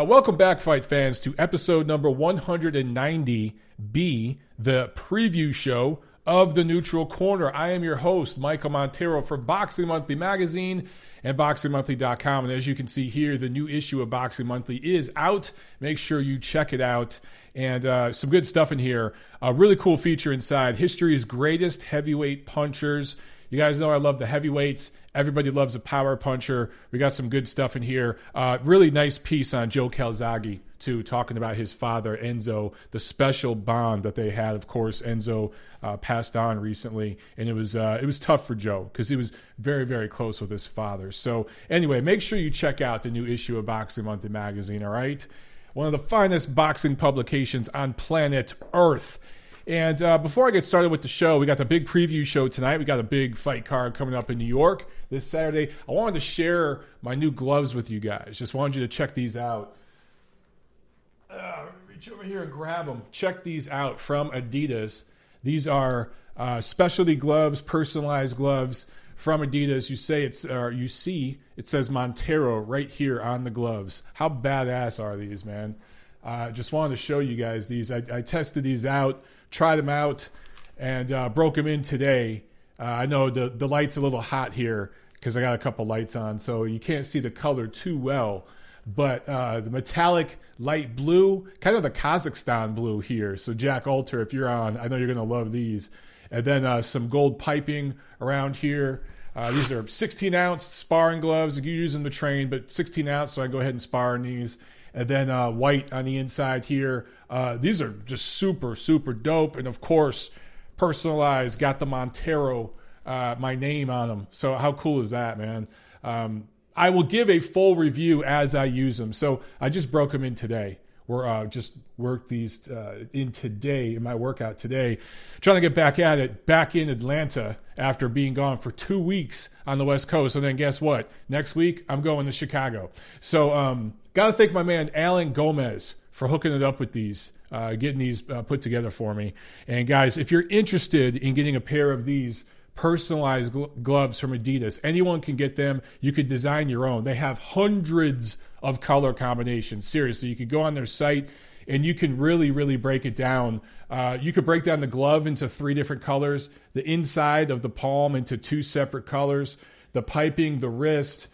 Welcome back, fight fans, to episode number 190B, the preview show of The Neutral Corner. I am your host, Michael Montero, for Boxing Monthly Magazine and BoxingMonthly.com. And as you can see here, the new issue of Boxing Monthly is out. Make sure you check it out. And some good stuff in here. A really cool feature inside. History's greatest heavyweight punchers. You guys know I love the heavyweights. Everybody loves a power puncher. We got some good stuff in here. Really nice piece on Joe Calzaghe, too, talking about his father, Enzo, the special bond that they had. Of course, Enzo passed on recently, and it was tough for Joe because he was very, very close with his father. So anyway, make sure you check out the new issue of Boxing Monthly Magazine, all right? One of the finest boxing publications on planet Earth. And before I get started with the show, we got the big preview show tonight. We got a big fight card coming up in New York this Saturday. I wanted to share my new gloves with you guys. Just wanted you to check these out. Reach over here and grab them. Check these out from Adidas. These are specialty gloves, personalized gloves from Adidas. You see it says Montero right here on the gloves. How badass are these, man? Just wanted to show you guys these. I tested these out, tried them out, and broke them in today. I know the light's a little hot here because I got a couple lights on, so you can't see the color too well. But the metallic light blue, kind of the Kazakhstan blue here. So Jack Alter, if you're on, I know you're going to love these. And then some gold piping around here. These are 16-ounce sparring gloves. You use them to train, but 16-ounce, so I go ahead and spar in these. And then white on the inside here. These are just super, super dope. And, of course, personalized, got the Montero, my name on them. So how cool is that, man? I will give a full review as I use them. So I just broke them in today. We're just worked these in today, in my workout today. Trying to get back at it, back in Atlanta after being gone for 2 weeks on the West Coast. And then guess what? Next week, I'm going to Chicago. So got to thank my man, Alan Gomez, for hooking it up with these, getting these put together for me. And guys, if you're interested in getting a pair of these personalized gloves from Adidas, anyone can get them. You could design your own. They have hundreds of color combinations. Seriously, you could go on their site and you can really, really break it down. You could break down the glove into 3 different colors, the inside of the palm into 2 separate colors, the piping, the wrist,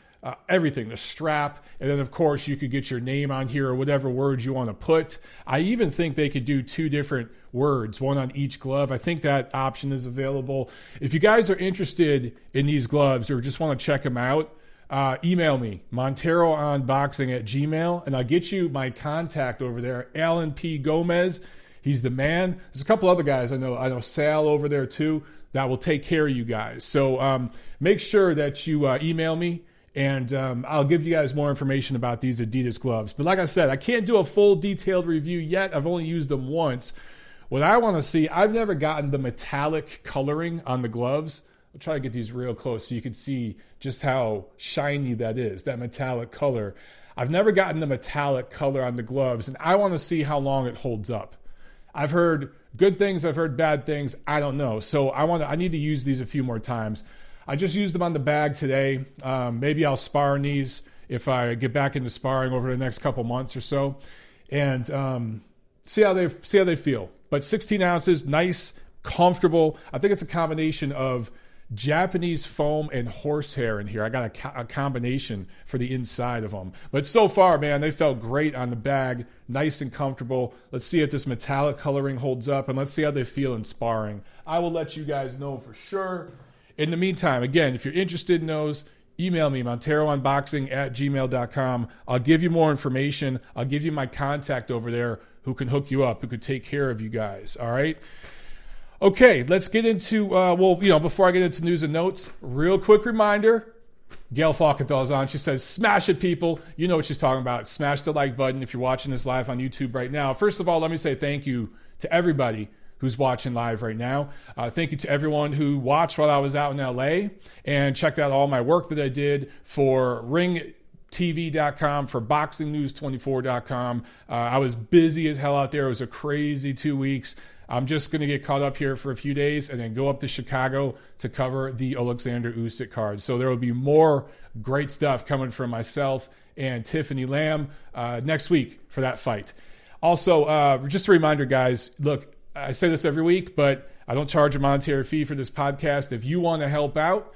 everything, the strap, and then, of course, you could get your name on here or whatever words you want to put. I even think they could do 2 different words, one on each glove. I think that option is available. If you guys are interested in these gloves or just want to check them out, email me, monteroonboxing@gmail.com, and I'll get you my contact over there, Alan P. Gomez. He's the man. There's a couple other guys I know Sal over there too, that will take care of you guys. So make sure that you email me, and I'll give you guys more information about these Adidas gloves. But like I said, I can't do a full detailed review yet. I've only used them once. What I want to see, I've never gotten the metallic coloring on the gloves. I'll try to get these real close so you can see just how shiny that is, that metallic color. I've never gotten the metallic color on the gloves, and I want to see how long it holds up. I've heard good things, I've heard bad things, I don't know. So I need to use these a few more times. I just used them on the bag today. Maybe I'll spar in these if I get back into sparring over the next couple months or so, and see how they feel. But 16 ounces, nice, comfortable. I think it's a combination of Japanese foam and horsehair in here. I got a combination for the inside of them. But so far, man, they felt great on the bag, nice and comfortable. Let's see if this metallic coloring holds up, and let's see how they feel in sparring. I will let you guys know for sure. In the meantime, again, if you're interested in those, email me, monteroonboxing@gmail.com. I'll give you more information. I'll give you my contact over there who can hook you up, who could take care of you guys, all right? Okay, let's get into, before I get into news and notes, real quick reminder, Gail Falkenthal's on. She says, smash it, people. You know what she's talking about. Smash the like button if you're watching this live on YouTube right now. First of all, let me say thank you to everybody who's watching live right now. Thank you to everyone who watched while I was out in LA and checked out all my work that I did for ringtv.com, for boxingnews24.com. I was busy as hell out there. It was a crazy 2 weeks. I'm just going to get caught up here for a few days and then go up to Chicago to cover the Alexander Usyk card. So there will be more great stuff coming from myself and Tiffany Lamb next week for that fight. Also, just a reminder, guys, look, I say this every week, but I don't charge a monetary fee for this podcast. If you want to help out,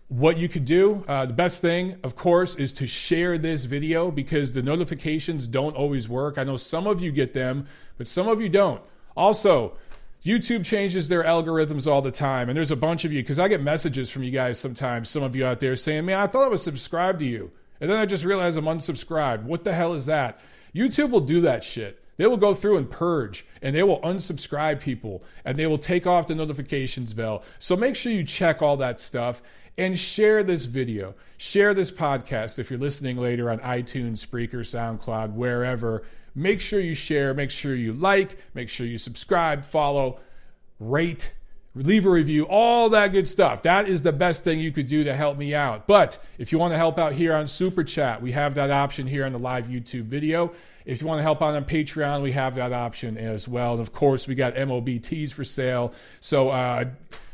what you could do, the best thing, of course, is to share this video because the notifications don't always work. I know some of you get them, but some of you don't. Also, YouTube changes their algorithms all the time, and there's a bunch of you, because I get messages from you guys sometimes, some of you out there saying, man, I thought I was subscribed to you, and then I just realized I'm unsubscribed. What the hell is that? YouTube will do that shit. They will go through and purge, and they will unsubscribe people, and they will take off the notifications bell. So make sure you check all that stuff. And share this video, share this podcast if you're listening later on iTunes, Spreaker, SoundCloud, wherever. Make sure you share, make sure you like, make sure you subscribe, follow, rate, leave a review, all that good stuff. That is the best thing you could do to help me out. But if you want to help out here on Super Chat, we have that option here on the live YouTube video. If you want to help out on Patreon, we have that option as well. And of course, we got MOBTs for sale. So,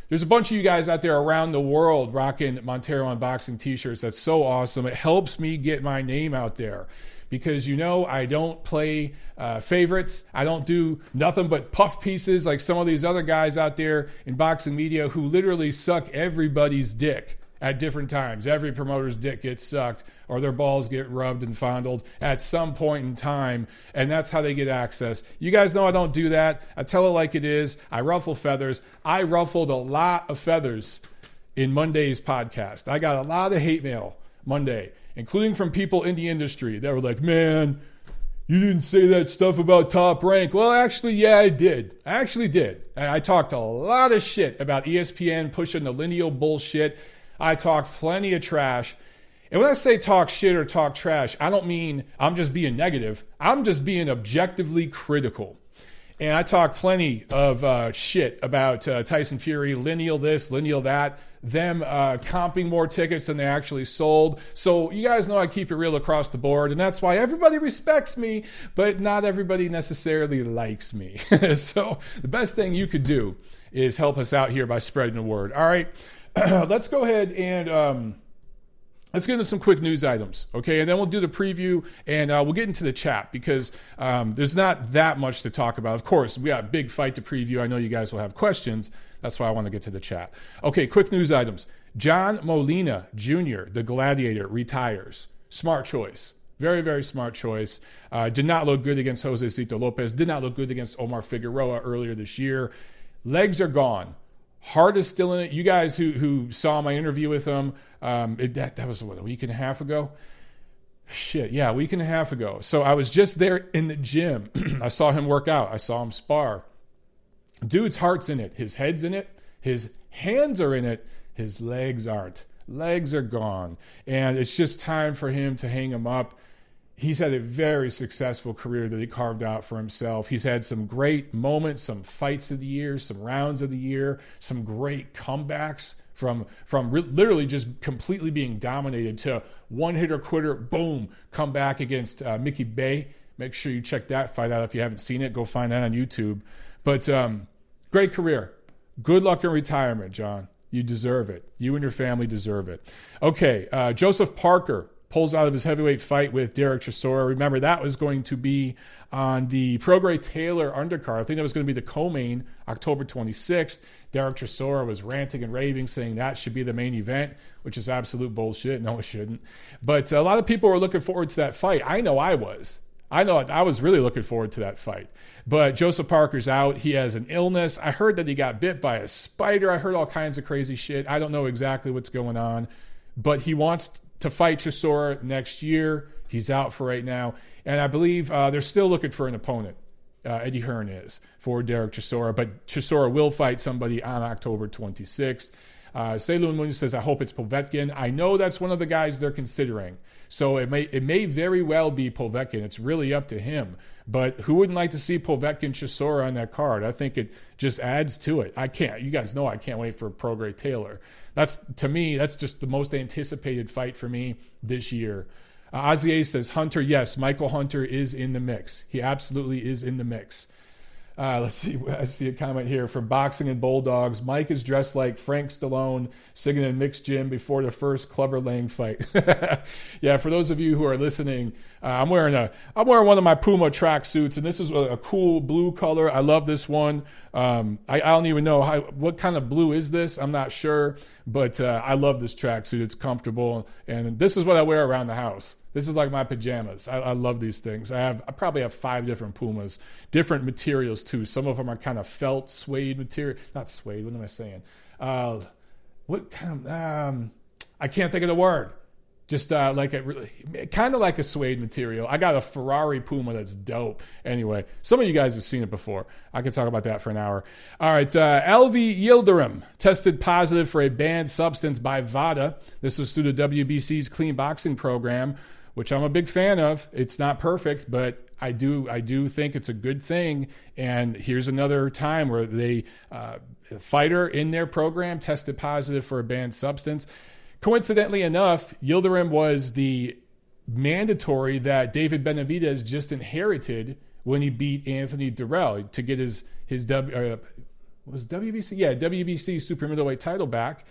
there's a bunch of you guys out there around the world rocking Montero Unboxing t-shirts. That's so awesome. It helps me get my name out there because, I don't play favorites. I don't do nothing but puff pieces like some of these other guys out there in boxing media who literally suck everybody's dick at different times. Every promoter's dick gets sucked or their balls get rubbed and fondled at some point in time, and that's how they get access. You guys know I don't do that. I tell it like it is. I ruffle feathers. I ruffled a lot of feathers in Monday's podcast. I got a lot of hate mail Monday, including from people in the industry that were like, man, you didn't say that stuff about Top Rank. Well, actually, yeah, I did. I actually did. I talked a lot of shit about ESPN pushing the lineal bullshit. I talked plenty of trash. And when I say talk shit or talk trash, I don't mean I'm just being negative. I'm just being objectively critical. And I talk plenty of shit about Tyson Fury, lineal this, lineal that, them comping more tickets than they actually sold. So you guys know I keep it real across the board, and that's why everybody respects me, but not everybody necessarily likes me. So the best thing you could do is help us out here by spreading the word. All right, let's go ahead and... let's get into some quick news items, okay? And then we'll do the preview, and we'll get into the chat because there's not that much to talk about. Of course, we got a big fight to preview. I know you guys will have questions. That's why I want to get to the chat. Okay, quick news items. John Molina Jr., the Gladiator, retires. Smart choice. Very, very smart choice. Did not look good against Jose Cito Lopez. Did not look good against Omar Figueroa earlier this year. Legs are gone. Heart is still in it. You guys who saw my interview with him, that was, a week and a half ago? Shit, yeah, a week and a half ago. So I was just there in the gym. I saw him work out. I saw him spar. Dude's heart's in it. His head's in it. His hands are in it. His legs aren't. Legs are gone. And it's just time for him to hang him up. He's had a very successful career that he carved out for himself. He's had some great moments, some fights of the year, some rounds of the year, some great comebacks from literally just completely being dominated to one-hitter quitter, boom, come back against Mickey Bay. Make sure you check that fight out if you haven't seen it. Go find that on YouTube. But great career. Good luck in retirement, John. You deserve it. You and your family deserve it. Okay, Joseph Parker pulls out of his heavyweight fight with Derek Chisora. Remember, that was going to be on the Prograis Taylor undercard. I think that was going to be the co-main, October 26th. Derek Chisora was ranting and raving, saying that should be the main event, which is absolute bullshit. No, it shouldn't. But a lot of people were looking forward to that fight. I know I was. I was really looking forward to that fight. But Joseph Parker's out. He has an illness. I heard that he got bit by a spider. I heard all kinds of crazy shit. I don't know exactly what's going on. But he wants to fight Chisora next year. He's out for right now. And I believe they're still looking for an opponent. Eddie Hearn is for Derek Chisora. But Chisora will fight somebody on October 26th. Seilun Moon says, I hope it's Povetkin. I know that's one of the guys they're considering. So it may very well be Povetkin. It's really up to him. But who wouldn't like to see Povetkin Chisora on that card? I think it just adds to it. You guys know I can't wait for Prograis Taylor. To me, that's just the most anticipated fight for me this year. Azier says, Hunter, yes, Michael Hunter is in the mix. He absolutely is in the mix. Let's see. I see a comment here from Boxing and Bulldogs. Mike is dressed like Frank Stallone singing in mixed gym before the first Clubber Lang fight. Yeah, for those of you who are listening, I'm wearing one of my Puma tracksuits, and this is a cool blue color. I love this one. I don't even know what kind of blue is this. I'm not sure, but I love this tracksuit. It's comfortable, and this is what I wear around the house. This is like my pajamas. I love these things. I probably have 5 different Pumas, different materials too. Some of them are kind of felt, suede material. Not suede, what am I saying? What kind of, I can't think of the word. Just kind of like a suede material. I got a Ferrari Puma that's dope. Anyway, some of you guys have seen it before. I could talk about that for an hour. All right, Elvi Yildirim tested positive for a banned substance by VADA. This was through the WBC's clean boxing program, which I'm a big fan of. It's not perfect, but I do think it's a good thing. And here's another time where a fighter in their program tested positive for a banned substance. Coincidentally enough, Yildirim was the mandatory that David Benavidez just inherited when he beat Anthony Durrell to get his WBC super middleweight title back.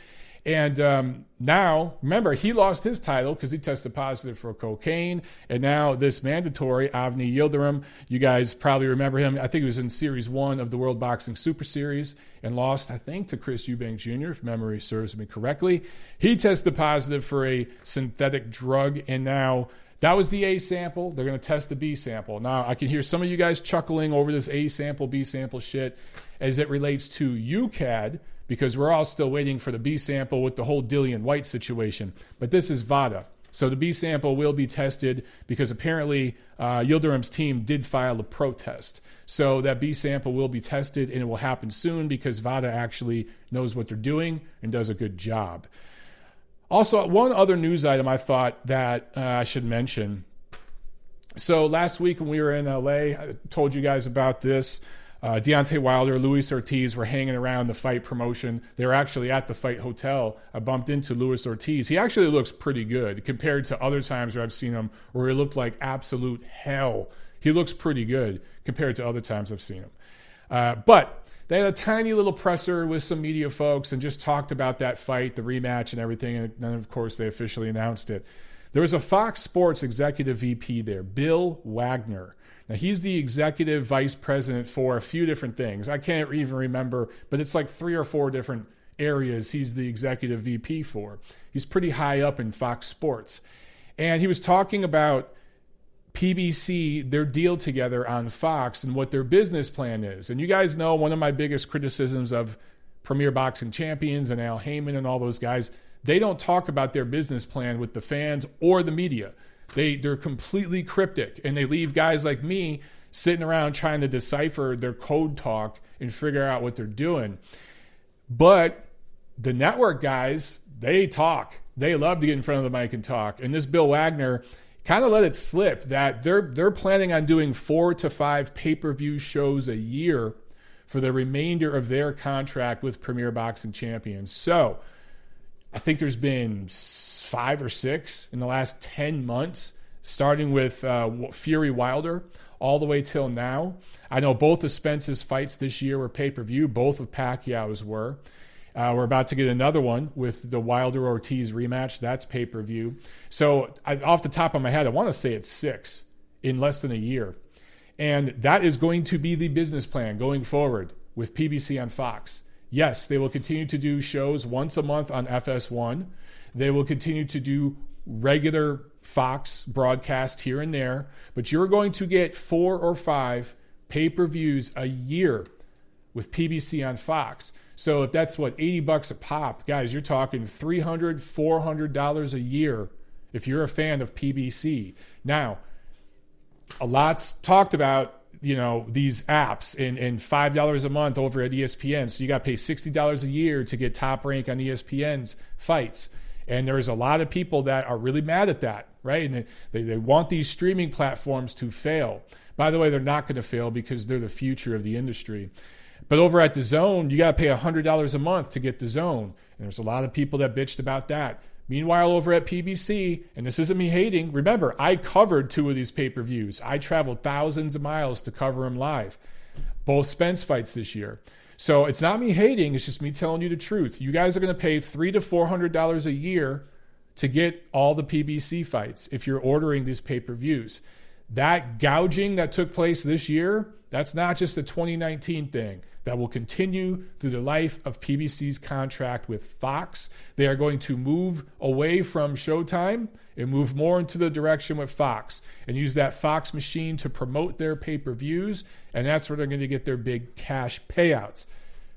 And now, remember, he lost his title because he tested positive for cocaine. And now this mandatory, Avni Yildirim, you guys probably remember him. I think he was in Series 1 of the World Boxing Super Series and lost, I think, to Chris Eubank Jr., if memory serves me correctly. He tested positive for a synthetic drug, and now that was the A sample. They're going to test the B sample. Now, I can hear some of you guys chuckling over this A sample, B sample shit as it relates to UCAD, because we're all still waiting for the B sample with the whole Dillian White situation. But this is VADA. So the B sample will be tested because apparently Yildirim's team did file a protest. So that B sample will be tested, and it will happen soon because VADA actually knows what they're doing and does a good job. Also, one other news item I thought that I should mention. So last week when we were in LA, I told you guys about this. Deontay Wilder, Luis Ortiz were hanging around the fight promotion. They were actually at the fight hotel. I bumped into Luis Ortiz. He actually looks pretty good compared to other times where I've seen him where he looked like absolute hell. He looks pretty good compared to other times I've seen him. But they had a tiny little presser with some media folks and just talked about that fight, the rematch and everything. And then, of course, they officially announced it. There was a Fox Sports executive VP there, Bill Wagner. Now, he's the executive vice president for a few different things. I can't even remember, but it's like 3 or 4 different areas he's the executive VP for. He's pretty high up in Fox Sports. And he was talking about PBC, their deal together on Fox, and what their business plan is. And you guys know one of my biggest criticisms of Premier Boxing Champions and Al Heyman and all those guys, they don't talk about their business plan with the fans or the media. They're completely cryptic, and they leave guys like me sitting around trying to decipher their code talk and figure out what they're doing. But the network guys, they talk. They love to get in front of the mic and talk. And this Bill Wagner kind of let it slip that they're planning on doing 4 to 5 pay-per-view shows a year for the remainder of their contract with Premier Boxing Champions. So I think there's been 5 or 6 in the last 10 months, starting with Fury Wilder all the way till now. I know both of Spence's fights this year were pay-per-view. Both of Pacquiao's were. We're about to get another one with the Wilder-Ortiz rematch. That's pay-per-view. So off the top of my head, I want to say it's 6 in less than a year. And that is going to be the business plan going forward with PBC on Fox. Yes, they will continue to do shows once a month on FS1. They will continue to do regular Fox broadcast here and there, but you're going to get 4 or 5 pay-per-views a year with PBC on Fox. So if that's $80 a pop, guys, you're talking $300, $400 a year if you're a fan of PBC. Now, a lot's talked about, these apps and $5 a month over at ESPN. So you got to pay $60 a year to get Top Rank on ESPN's fights. And there's a lot of people that are really mad at that, right? And they want these streaming platforms to fail. By the way, they're not going to fail because they're the future of the industry. But over at DAZN, you got to pay $100 a month to get DAZN. And there's a lot of people that bitched about that. Meanwhile, over at PBC, and this isn't me hating, remember, I covered 2 of these pay-per-views. I traveled thousands of miles to cover them live. both Spence fights this year. So it's not me hating, it's just me telling you the truth. You guys are going to pay $300 to $400 a year to get all the PBC fights if you're ordering these pay-per-views. That gouging that took place this year, that's not just a 2019 thing. That will continue through the life of PBC's contract with Fox. They are going to move away from Showtime and move more into the direction with Fox and use that Fox machine to promote their pay-per-views, and that's where they're going to get their big cash payouts.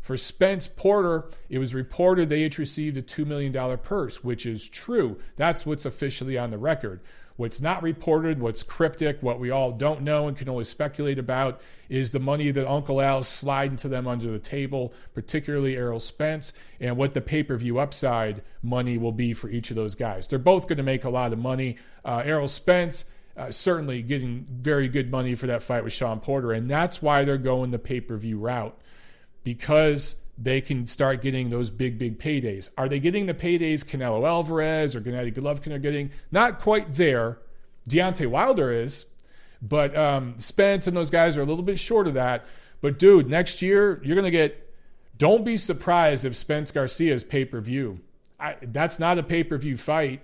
For Spence Porter, it was reported they each received a $2 million purse, which is true. That's what's officially on the record. What's not reported, what's cryptic, what we all don't know and can only speculate about is the money that Uncle Al's sliding to them under the table, particularly Errol Spence, and what the pay-per-view upside money will be for each of those guys. They're both going to make a lot of money. Errol Spence certainly getting very good money for that fight with Sean Porter, and that's why they're going the pay-per-view route, because they can start getting those big paydays. Are they getting the paydays Canelo Alvarez or Gennady Golovkin are getting? Not quite there. Deontay Wilder is, but Spence and those guys are a little bit short of that. But dude, next year you're going to get, don't be surprised if Spence Garcia's pay-per-view. That's not a pay-per-view fight,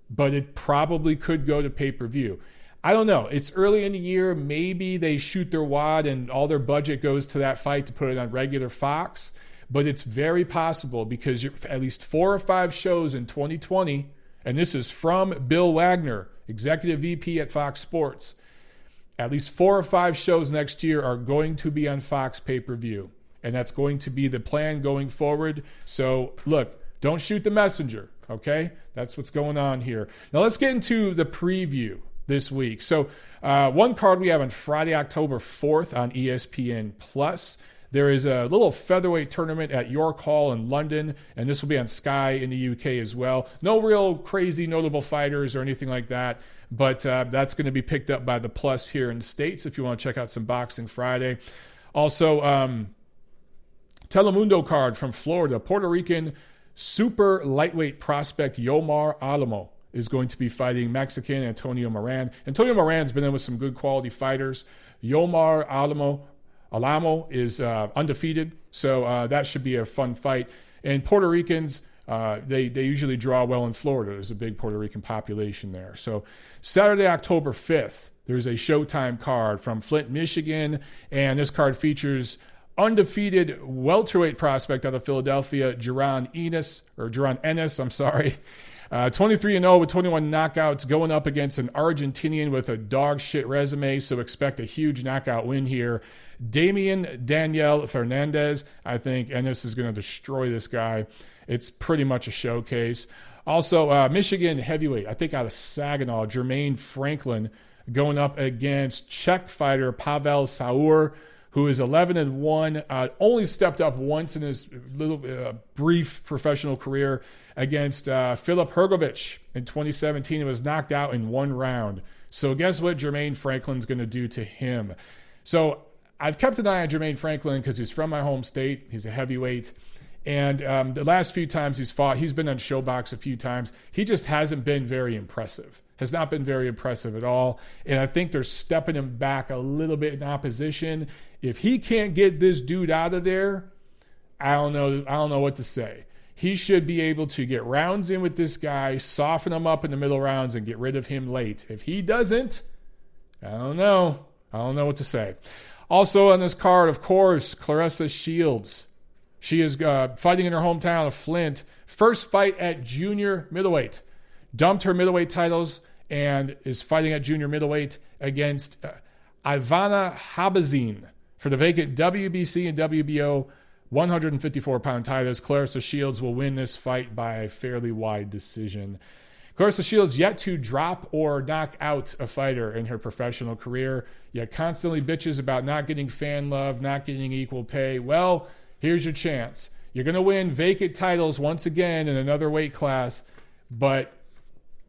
but it probably could go to pay-per-view. I don't know. It's early in the year. Maybe they shoot their wad and all their budget goes to that fight to put it on regular Fox. But it's very possible because you're at least 4 or 5 shows in 2020, and this is from Bill Wagner, Executive VP at Fox Sports. At least 4 or 5 shows next year are going to be on Fox pay-per-view, and that's going to be the plan going forward. So, look, don't shoot the messenger, okay? That's what's going on here. Now, let's get into the preview this week. So, one card we have on Friday, October 4th on ESPN+. There is a little featherweight tournament at York Hall in London, and this will be on Sky in the UK as well. No real crazy notable fighters or anything like that, but that's going to be picked up by the Plus here in the States if you want to check out some boxing Friday. Also, Telemundo card from Florida. Puerto Rican super lightweight prospect Yomar Alamo is going to be fighting Mexican Antonio Moran. Antonio Moran's been in with some good quality fighters. Yomar Alamo is undefeated, so that should be a fun fight. And Puerto Ricans, they usually draw well in Florida. There's a big Puerto Rican population there. So Saturday, October 5th, there's a Showtime card from Flint, Michigan, and this card features undefeated welterweight prospect out of Philadelphia, Jaron Ennis. 23-0 with 21 knockouts, going up against an Argentinian with a dog shit resume, so expect a huge knockout win here. Damian Daniel Fernandez, I think Ennis is going to destroy this guy. It's pretty much a showcase. Also, Michigan heavyweight, I think out of Saginaw, Jermaine Franklin going up against Czech fighter Pavel Saur, who is 11-1, only stepped up once in his little brief professional career against Filip Hrgovic in 2017 and was knocked out in 1 round. So guess what Jermaine Franklin's going to do to him? So I've kept an eye on Jermaine Franklin because he's from my home state. He's a heavyweight. And the last few times he's fought, he's been on ShoBox a few times. He just hasn't been very impressive. Has not been very impressive at all. And I think they're stepping him back a little bit in opposition. If he can't get this dude out of there, I don't know what to say. He should be able to get rounds in with this guy, soften him up in the middle rounds, and get rid of him late. If he doesn't, I don't know. I don't know what to say. Also on this card, of course, Claressa Shields. She is fighting in her hometown of Flint. First fight at junior middleweight. Dumped her middleweight titles and is fighting at junior middleweight against Ivana Habazin for the vacant WBC and WBO 154-pound titles. Claressa Shields will win this fight by a fairly wide decision. Claressa Shields yet to drop or knock out a fighter in her professional career, yet constantly bitches about not getting fan love, not getting equal pay. Well, here's your chance. You're going to win vacant titles once again in another weight class, but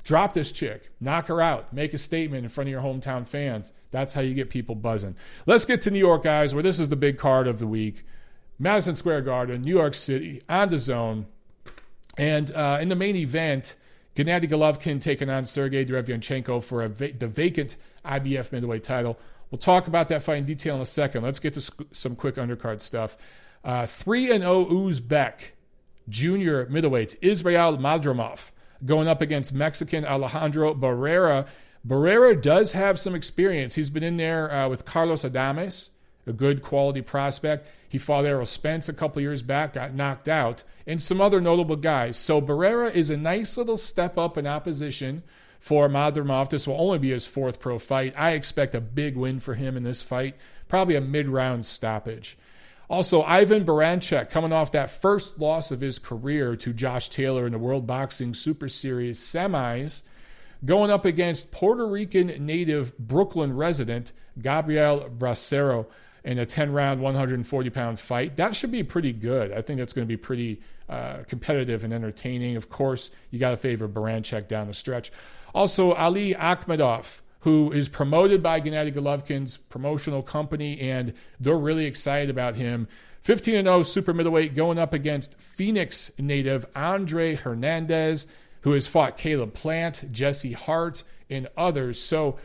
drop this chick. Knock her out. Make a statement in front of your hometown fans. That's how you get people buzzing. Let's get to New York, guys, where this is the big card of the week. Madison Square Garden, New York City, on DAZN. And in the main event, Gennady Golovkin taking on Sergiy Derevyanchenko for the vacant IBF middleweight title. We'll talk about that fight in detail in a second. Let's get to some quick undercard stuff. 3-0 Uzbek junior middleweight Israel Madrimov going up against Mexican Alejandro Barrera. Barrera does have some experience. He's been in there with Carlos Adames, a good quality prospect. He fought Errol Spence a couple years back, got knocked out, and some other notable guys. So Barrera is a nice little step up in opposition for Madrimov. This will only be his 4th pro fight. I expect a big win for him in this fight, probably a mid-round stoppage. Also, Ivan Baranchyk coming off that first loss of his career to Josh Taylor in the World Boxing Super Series semis, going up against Puerto Rican native Brooklyn resident Gabriel Bracero in a 10-round, 140-pound fight. That should be pretty good. I think that's going to be pretty competitive and entertaining. Of course, you got to favor Baranchyk down the stretch. Also, Ali Akhmedov, who is promoted by Gennady Golovkin's promotional company, and they're really excited about him. 15-0 super middleweight going up against Phoenix native Andre Hernandez, who has fought Caleb Plant, Jesse Hart, and others. So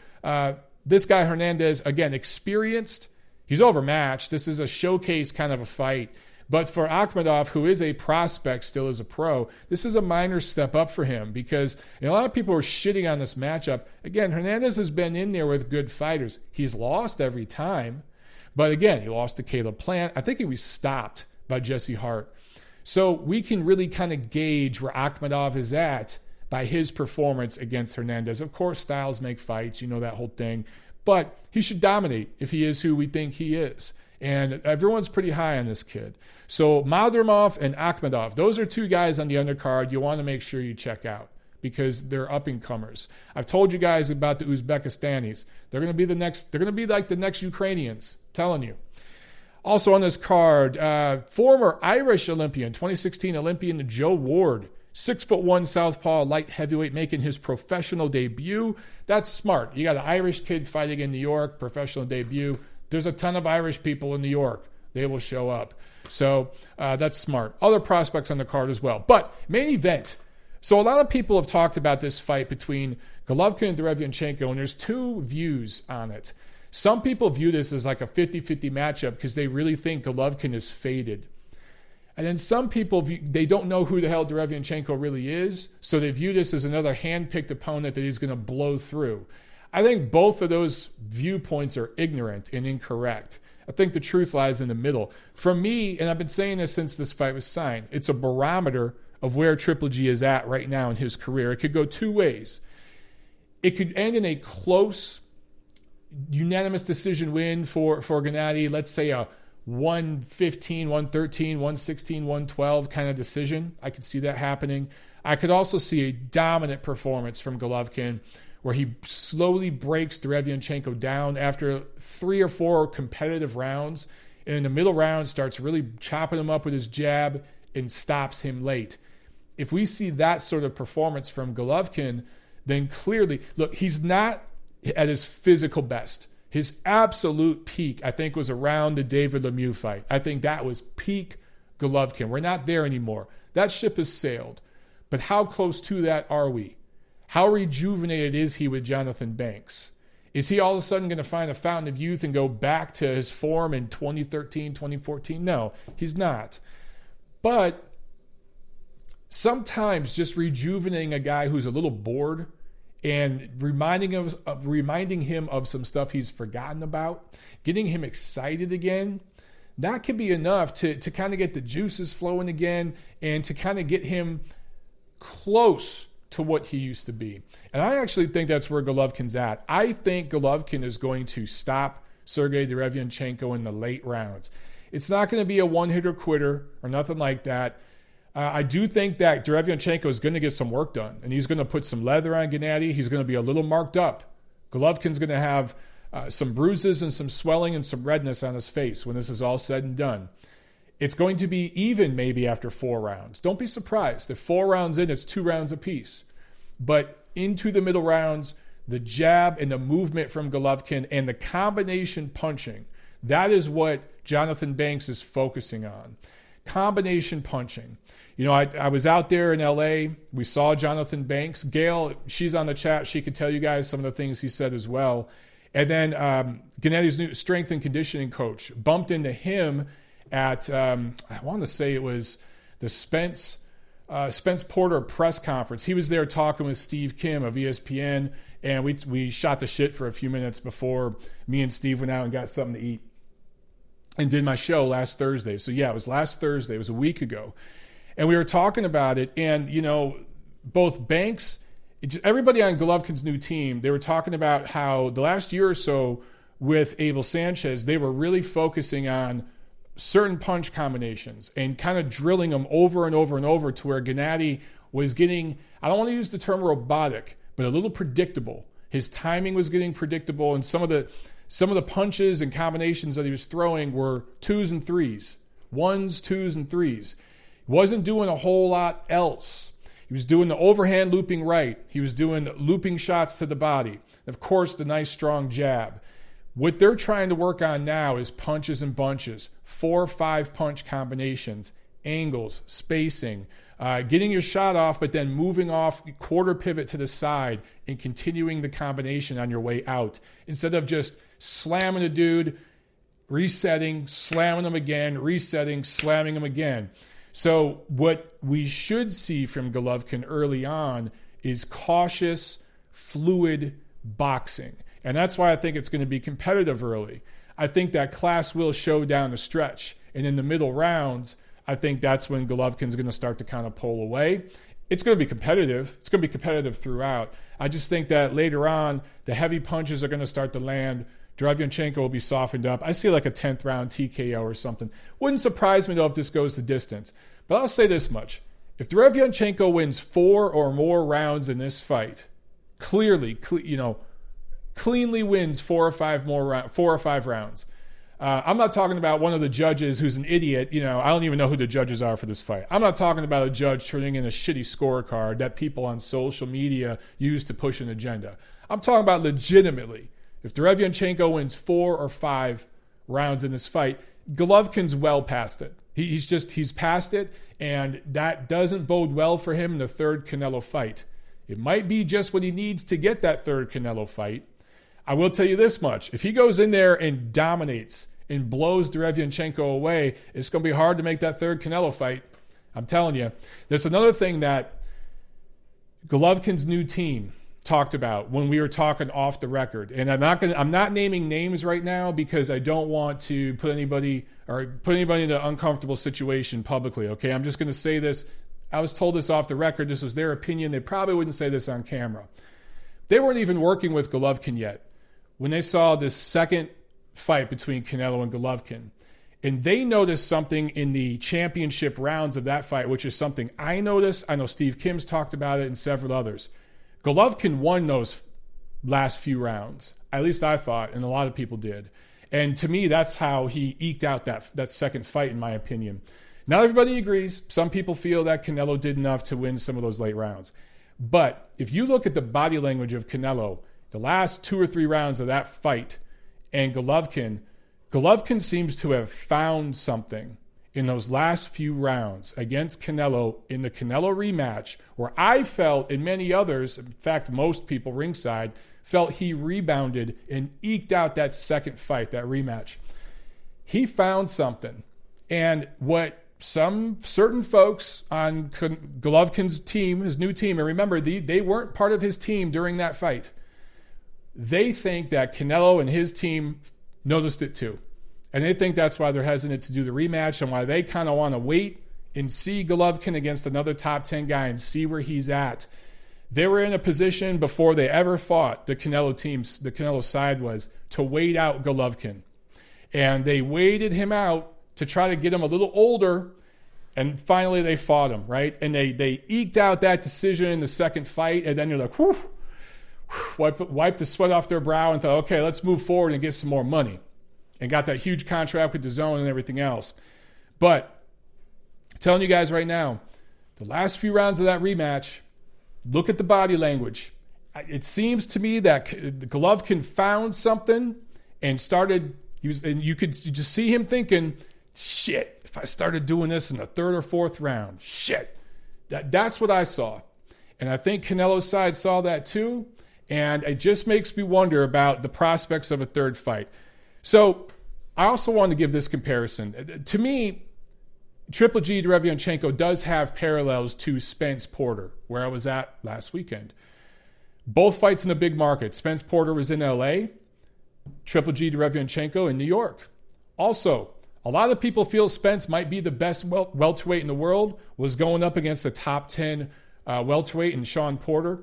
this guy Hernandez, again, experienced. He's overmatched. This is a showcase kind of a fight. But for Akhmedov, who is a prospect still as a pro, this is a minor step up for him because a lot of people are shitting on this matchup. Again, Hernandez has been in there with good fighters. He's lost every time. But again, he lost to Caleb Plant. I think he was stopped by Jesse Hart. So we can really kind of gauge where Akhmedov is at by his performance against Hernandez. Of course, styles make fights. You know that whole thing. But he should dominate if he is who we think he is. And everyone's pretty high on this kid. So Madrimov and Akhmedov, those are 2 guys on the undercard you want to make sure you check out because they're up-and-comers. I've told you guys about the Uzbekistanis. They're going to be they're going to be like the next Ukrainians, telling you. Also on this card, former Irish Olympian, 2016 Olympian Joe Ward, 6'1" southpaw light heavyweight, making his professional debut. That's smart. You got an Irish kid fighting in New York, professional debut. There's a ton of Irish people in New York. They will show up. So that's smart. Other prospects on the card as well. But main event. So a lot of people have talked about this fight between Golovkin and Derevyanchenko, and there's 2 views on it. Some people view this as like a 50-50 matchup because they really think Golovkin is faded. And then some people, they don't know who the hell Derevyanchenko really is, so they view this as another hand-picked opponent that he's going to blow through. I think both of those viewpoints are ignorant and incorrect. I think the truth lies in the middle. For me, and I've been saying this since this fight was signed, it's a barometer of where Triple G is at right now in his career. It could go 2 ways. It could end in a close, unanimous decision win for Gennady, let's say a 115, 113, 116, 112 kind of decision. I could see that happening. I could also see a dominant performance from Golovkin where he slowly breaks Derevyanchenko down after 3 or 4 competitive rounds, and in the middle round starts really chopping him up with his jab and stops him late. If we see that sort of performance from Golovkin, then clearly, look, he's not at his physical best. His absolute peak, I think, was around the David Lemieux fight. I think that was peak Golovkin. We're not there anymore. That ship has sailed. But how close to that are we? How rejuvenated is he with Jonathan Banks? Is he all of a sudden going to find a fountain of youth and go back to his form in 2013, 2014? No, he's not. But sometimes just rejuvenating a guy who's a little bored and reminding him of some stuff he's forgotten about, getting him excited again, that could be enough to kind of get the juices flowing again and to kind of get him close to what he used to be. And I actually think that's where Golovkin's at. I think Golovkin is going to stop Sergiy Derevyanchenko in the late rounds. It's not going to be a one-hitter quitter or nothing like that. I do think that Derevyanchenko is going to get some work done, and he's going to put some leather on Gennady. He's going to be a little marked up. Golovkin's going to have some bruises and some swelling and some redness on his face when this is all said and done. It's going to be even maybe after 4 rounds. Don't be surprised. If 4 rounds in, it's 2 rounds apiece. But into the middle rounds, the jab and the movement from Golovkin and the combination punching, that is what Jonathan Banks is focusing on. Combination punching. You know, I was out there in LA. We saw Jonathan Banks. Gail, she's on the chat. She could tell you guys some of the things he said as well. And then Gennady's new strength and conditioning coach bumped into him at, I want to say it was the Spence Porter press conference. He was there talking with Steve Kim of ESPN, and we shot the shit for a few minutes before me and Steve went out and got something to eat and did my show last Thursday. So yeah, it was last Thursday. It was a week ago. And we were talking about it, and, you know, both Banks, everybody on Golovkin's new team, they were talking about how the last year or so with Abel Sanchez, they were really focusing on certain punch combinations and kind of drilling them over and over and over to where Gennady was getting, I don't want to use the term robotic, but a little predictable. His timing was getting predictable, and some of the punches and combinations that he was throwing were 2s and 3s. 1s, 2s, and 3s. Wasn't doing a whole lot else. He was doing the overhand looping right. He was doing looping shots to the body. And of course, the nice strong jab. What they're trying to work on now is punches and bunches, 4 or 5 punch combinations, angles, spacing, getting your shot off, but then moving off, quarter pivot to the side, and continuing the combination on your way out. Instead of just slamming a dude, resetting, slamming him again, resetting, slamming him again. So what we should see from Golovkin early on is cautious, fluid boxing. And that's why I think it's going to be competitive early. I think that class will show down the stretch. And in the middle rounds, I think that's when Golovkin's going to start to kind of pull away. It's going to be competitive. It's going to be competitive throughout. I just think that later on, the heavy punches are going to start to land. Derevyanchenko will be softened up. I see like a 10th round TKO or something. Wouldn't surprise me, though, if this goes the distance. But I'll say this much. If Derevyanchenko wins 4 or more rounds in this fight, cleanly wins 4 or 5 rounds. I'm not talking about one of the judges who's an idiot. You know, I don't even know who the judges are for this fight. I'm not talking about a judge turning in a shitty scorecard that people on social media use to push an agenda. I'm talking about legitimately. If Derevyanchenko wins 4 or 5 rounds in this fight, Golovkin's well past it. He's past it, and that doesn't bode well for him in the third Canelo fight. It might be just what he needs to get that third Canelo fight. I will tell you this much. If he goes in there and dominates and blows Derevyanchenko away, it's going to be hard to make that third Canelo fight. I'm telling you. There's another thing that Golovkin's new team talked about when we were talking off the record. And I'm not naming names right now because I don't want to put anybody in an uncomfortable situation publicly. Okay. I'm just going to say this. I was told this off the record. This was their opinion. They probably wouldn't say this on camera. They weren't even working with Golovkin yet when they saw this second fight between Canelo and Golovkin. And they noticed something in the championship rounds of that fight, which is something I noticed. I know Steve Kim's talked about it and several others. Golovkin won those last few rounds. At least I thought, and a lot of people did. And to me, that's how he eked out that second fight, in my opinion. Not everybody agrees. Some people feel that Canelo did enough to win some of those late rounds. But if you look at the body language of Canelo, the last 2 or 3 rounds of that fight, and Golovkin seems to have found something in those last few rounds against Canelo in the Canelo rematch, where I felt, and many others, in fact, most people ringside, felt he rebounded and eked out that second fight, that rematch. He found something. And what some certain folks on Golovkin's team, his new team, and remember, they weren't part of his team during that fight. They think that Canelo and his team noticed it too. And they think that's why they're hesitant to do the rematch and why they kind of want to wait and see Golovkin against another top 10 guy and see where he's at. They were in a position before they ever fought, the Canelo side was, to wait out Golovkin. And they waited him out to try to get him a little older, and finally they fought him, right? And they eked out that decision in the second fight, and then you're like, whew, wipe the sweat off their brow and thought, okay, let's move forward and get some more money. And got that huge contract with DAZN and everything else. But I'm telling you guys right now, the last few rounds of that rematch, look at the body language. It seems to me that Golovkin found something and you could just see him thinking, shit, if I started doing this in the 3rd or 4th round, shit. That's what I saw. And I think Canelo's side saw that too. And it just makes me wonder about the prospects of a third fight. So I also want to give this comparison. To me, Triple G Derevyanchenko does have parallels to Spence Porter, where I was at last weekend. Both fights in a big market. Spence Porter was in LA, Triple G Derevyanchenko in New York. Also, a lot of people feel Spence might be the best welterweight in the world, was going up against the top 10 welterweight in Sean Porter.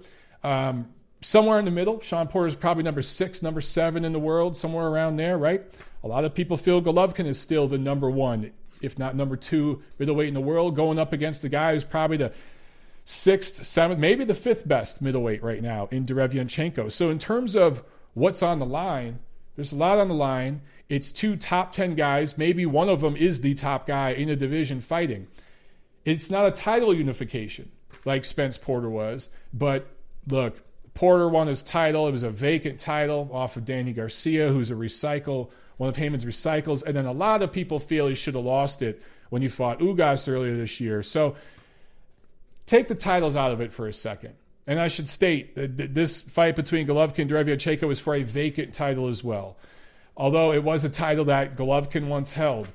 Somewhere in the middle, Sean Porter is probably number 6, number 7 in the world, somewhere around there, right? A lot of people feel Golovkin is still the number 1, if not number 2 middleweight in the world, going up against the guy who's probably the 6th, 7th, maybe the 5th best middleweight right now in Derevyanchenko. So in terms of what's on the line, there's a lot on the line. It's 2 top 10 guys. Maybe one of them is the top guy in a division fighting. It's not a title unification like Spence Porter was. But look, Porter won his title. It was a vacant title off of Danny Garcia, who's a recycle, one of Heyman's recycles. And then a lot of people feel he should have lost it when he fought Ugas earlier this year. So take the titles out of it for a second. And I should state that this fight between Golovkin and Derevyanchenko was for a vacant title as well, although it was a title that Golovkin once held.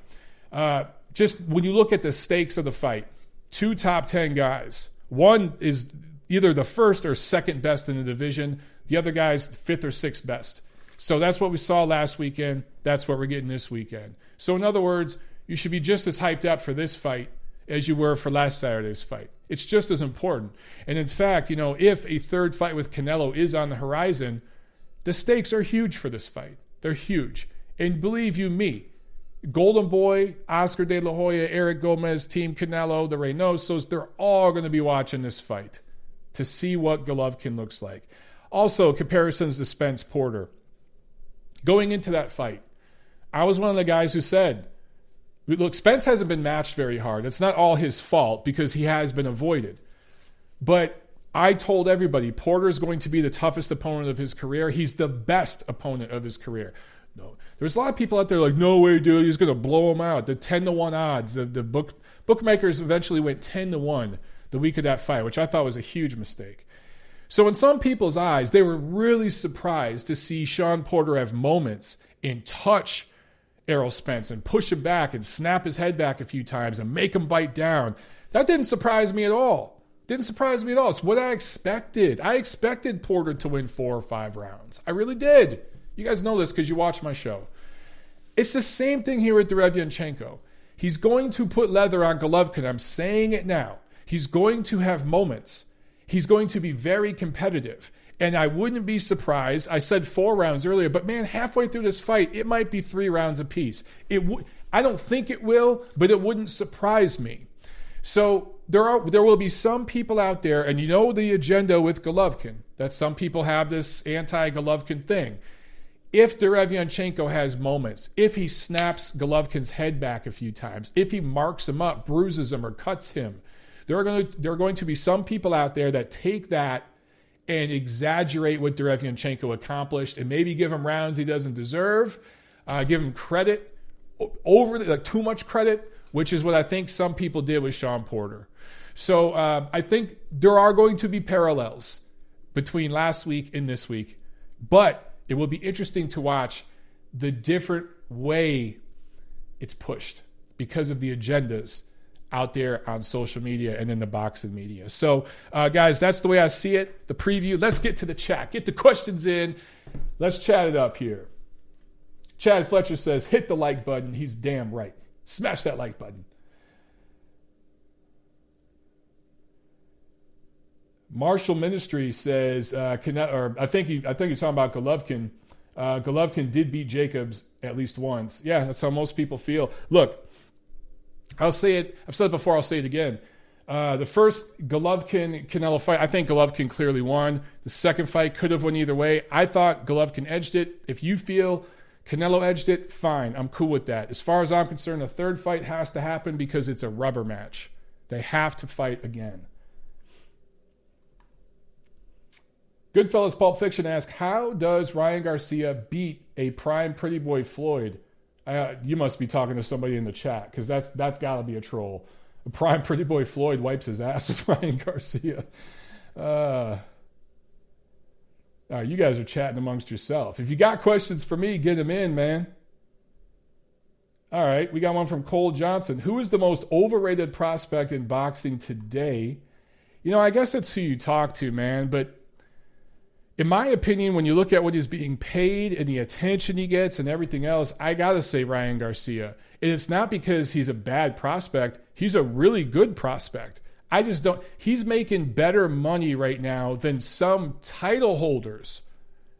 Just when you look at the stakes of the fight, 2 top 10 guys. One is either the 1st or 2nd best in the division. The other guy's 5th or 6th best. So that's what we saw last weekend. That's what we're getting this weekend. So in other words, you should be just as hyped up for this fight as you were for last Saturday's fight. It's just as important. And in fact, if a third fight with Canelo is on the horizon, the stakes are huge for this fight. They're huge. And believe you me, Golden Boy, Oscar De La Hoya, Eric Gomez, Team Canelo, the Reynosos, they're all going to be watching this fight to see what Golovkin looks like. Also, comparisons to Spence Porter. Going into that fight, I was one of the guys who said, look, Spence hasn't been matched very hard. It's not all his fault because he has been avoided. But I told everybody, Porter is going to be the toughest opponent of his career. He's the best opponent of his career. No, there's a lot of people out there like, no way, dude, he's going to blow him out. The 10-1 odds. The bookmakers eventually went 10-1 the week of that fight, which I thought was a huge mistake. So in some people's eyes, they were really surprised to see Sean Porter have moments and touch Errol Spence and push him back and snap his head back a few times and make him bite down. That didn't surprise me at all. Didn't surprise me at all. It's what I expected. I expected Porter to win 4 or 5 rounds. I really did. You guys know this because you watch my show. It's the same thing here with Derevyanchenko. He's going to put leather on Golovkin. I'm saying it now. He's going to have moments. He's going to be very competitive. And I wouldn't be surprised. I said 4 rounds earlier, but man, halfway through this fight, it might be 3 rounds apiece. I don't think it will, but it wouldn't surprise me. So there will be some people out there, and you know the agenda with Golovkin, that some people have this anti-Golovkin thing. If Derevyanchenko has moments, if he snaps Golovkin's head back a few times, if he marks him up, bruises him, or cuts him, there are going to be some people out there that take that and exaggerate what Derevyanchenko accomplished and maybe give him rounds he doesn't deserve, give him credit, too much credit, which is what I think some people did with Sean Porter. So I think there are going to be parallels between last week and this week, but it will be interesting to watch the different way it's pushed because of the agendas out there on social media and in the boxing media. So, guys, that's the way I see it. The preview. Let's get to the chat. Get the questions in. Let's chat it up here. Chad Fletcher says, hit the like button. He's damn right. Smash that like button. Marshall Ministry says, I think you're talking about Golovkin. Golovkin did beat Jacobs at least once. Yeah, that's how most people feel. Look, I'll say it. I've said it before. I'll say it again. The first Golovkin-Canelo fight, I think Golovkin clearly won. The second fight could have won either way. I thought Golovkin edged it. If you feel Canelo edged it, fine. I'm cool with that. As far as I'm concerned, a third fight has to happen because it's a rubber match. They have to fight again. Goodfellas Pulp Fiction asks, how does Ryan Garcia beat a prime pretty boy Floyd? You must be talking to somebody in the chat because that's got to be a troll. A prime pretty boy Floyd wipes his ass with Ryan Garcia. You guys are chatting amongst yourself. If you got questions for me, get them in, man. All right, we got one from Cole Johnson. Who is the most overrated prospect in boxing today? I guess that's who you talk to, man. But in my opinion, when you look at what he's being paid and the attention he gets and everything else, I got to say Ryan Garcia. And it's not because he's a bad prospect. He's a really good prospect. I just don't. He's making better money right now than some title holders.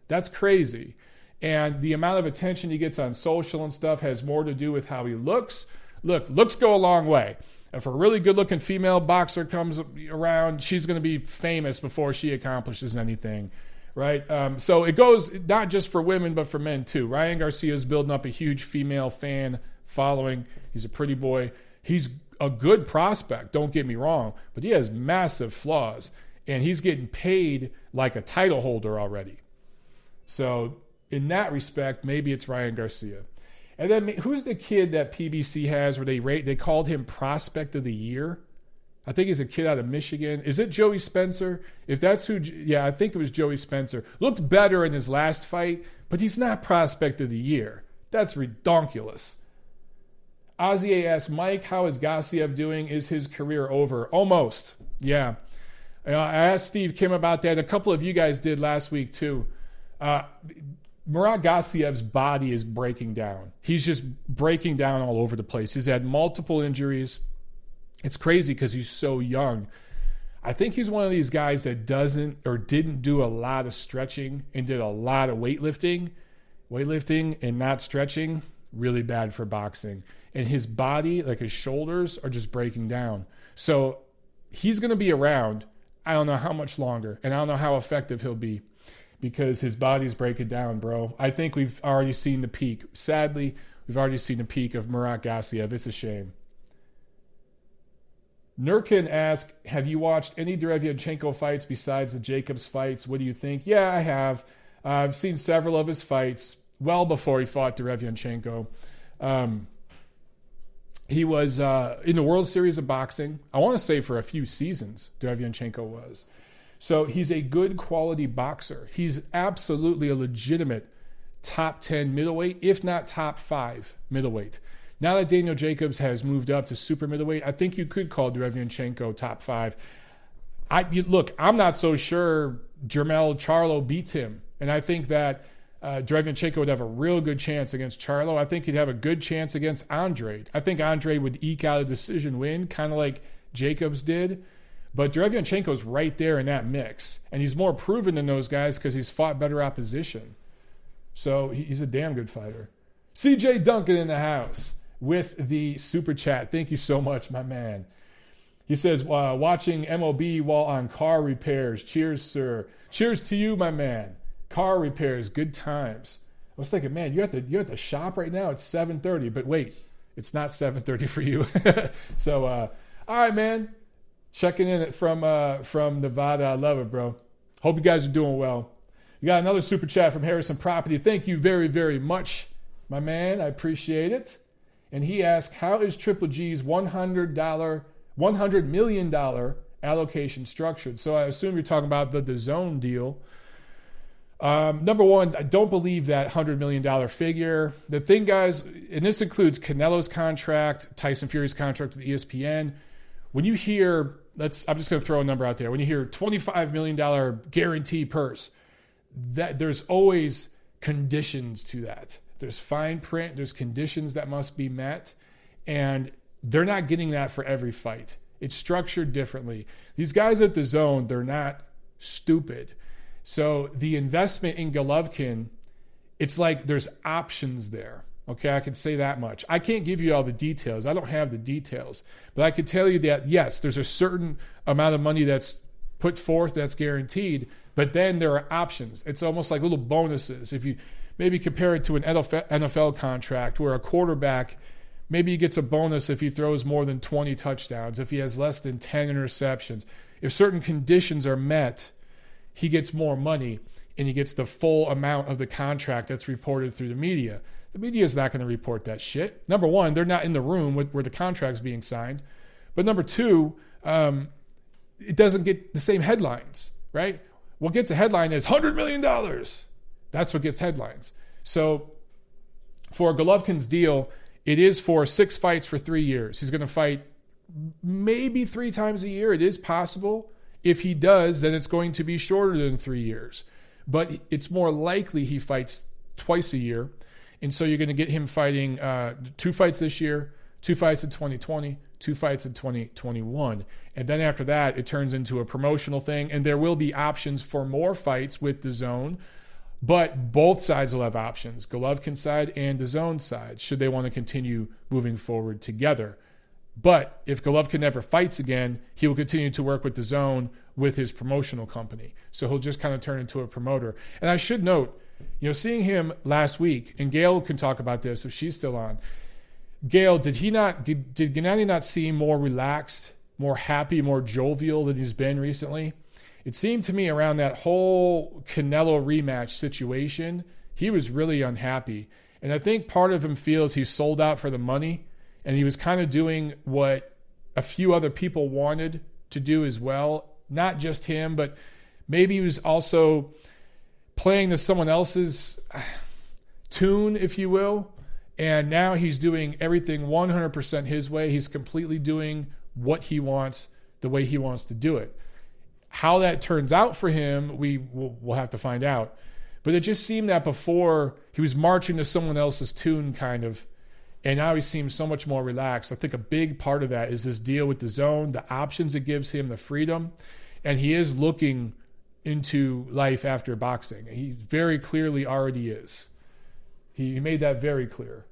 That's crazy. And the amount of attention he gets on social and stuff has more to do with how he looks. Look, looks go a long way. If a really good-looking female boxer comes around, she's going to be famous before she accomplishes anything, right? So it goes not just for women, but for men too. Ryan Garcia is building up a huge female fan following. He's a pretty boy. He's a good prospect, don't get me wrong, but he has massive flaws, and he's getting paid like a title holder already. So in that respect, maybe it's Ryan Garcia. And then who's the kid that PBC has where they called him Prospect of the Year? I think he's a kid out of Michigan. Is it Joey Spencer? If that's who, yeah, I think it was Joey Spencer. Looked better in his last fight, but he's not Prospect of the Year. That's redonkulous. Ozzy asks, Mike, how is Gassiev doing? Is his career over? Almost. Yeah. I asked Steve Kim about that. A couple of you guys did last week too. Murat Gassiev's body is breaking down. He's just breaking down all over the place. He's had multiple injuries. It's crazy because he's so young. I think he's one of these guys that doesn't or didn't do a lot of stretching and did a lot of weightlifting. Weightlifting and not stretching, really bad for boxing. And his body, like his shoulders, are just breaking down. So he's going to be around. I don't know how much longer, and I don't know how effective he'll be because his body's breaking down, bro. I think we've already seen the peak. Sadly, we've already seen the peak of Murat Gassiev. It's a shame. Nurkin asked, have you watched any Derevyanchenko fights besides the Jacobs fights? What do you think? Yeah, I have. I've seen several of his fights well before he fought Derevyanchenko. He was in the World Series of Boxing, I want to say for a few seasons, Derevyanchenko was. So he's a good quality boxer. He's absolutely a legitimate top 10 middleweight, if not top 5 middleweight. Now that Daniel Jacobs has moved up to super middleweight, I think you could call Derevyanchenko top 5. Look, I'm not so sure Jermell Charlo beats him. And I think that Derevyanchenko would have a real good chance against Charlo. I think he'd have a good chance against Andre. I think Andre would eke out a decision win, kind of like Jacobs did. But Derevyanchenko's right there in that mix. And he's more proven than those guys because he's fought better opposition. So he's a damn good fighter. CJ Duncan in the house with the super chat. Thank you so much, my man. He says, watching MLB while on car repairs. Cheers, sir. Cheers to you, my man. Car repairs, good times. I was thinking, man, you're at the shop right now. It's 7:30, but wait, it's not 7:30 for you. So, all right, man. Checking in from Nevada. I love it, bro. Hope you guys are doing well. You got another super chat from Harrison Property. Thank you very, very much, my man. I appreciate it. And he asked, how is Triple G's $100 million allocation structured? So I assume you're talking about the DAZN deal. Number one, I don't believe that $100 million figure. The thing, guys, and this includes Canelo's contract, Tyson Fury's contract with ESPN. When you hear, I'm just going to throw a number out there. When you hear $25 million guarantee purse, that there's always conditions to that. There's fine print. There's conditions that must be met. And they're not getting that for every fight. It's structured differently. These guys at DAZN, they're not stupid. So the investment in Golovkin, it's like there's options there. Okay, I can say that much. I can't give you all the details. I don't have the details. But I can tell you that, yes, there's a certain amount of money that's put forth that's guaranteed, but then there are options. It's almost like little bonuses. If you maybe compare it to an NFL contract where a quarterback, maybe he gets a bonus if he throws more than 20 touchdowns, if he has less than 10 interceptions. If certain conditions are met, he gets more money and he gets the full amount of the contract that's reported through the media. The media is not going to report that shit. Number one, they're not in the room where the contract's being signed. But number two, it doesn't get the same headlines, right? what gets a headline is $100 million. That's what gets headlines. So for Golovkin's deal, it is for 6 fights for 3 years. He's going to fight maybe 3 times a year. It is possible. If he does, then it's going to be shorter than 3 years. But it's more likely he fights twice a year. And so you're going to get him fighting 2 fights this year, 2 fights in 2020, 2 fights in 2021. And then after that, it turns into a promotional thing. And there will be options for more fights with DAZN. But both sides will have options, Golovkin's side and DAZN's side, should they want to continue moving forward together. But if Golovkin never fights again, he will continue to work with DAZN with his promotional company. So he'll just kind of turn into a promoter. And I should note, seeing him last week, and Gail can talk about this if she's still on. Gail, did Gennady not seem more relaxed, more happy, more jovial than he's been recently? It seemed to me around that whole Canelo rematch situation, he was really unhappy. And I think part of him feels he's sold out for the money, and he was kind of doing what a few other people wanted to do as well. Not just him, but maybe he was also playing to someone else's tune, if you will. And now he's doing everything 100% his way. He's completely doing what he wants, the way he wants to do it. How that turns out for him, we'll have to find out. But it just seemed that before he was marching to someone else's tune, kind of, and now he seems so much more relaxed. I think a big part of that is this deal with DAZN, the options it gives him, the freedom, and he is looking into life after boxing. He very clearly already is. He made that very clear.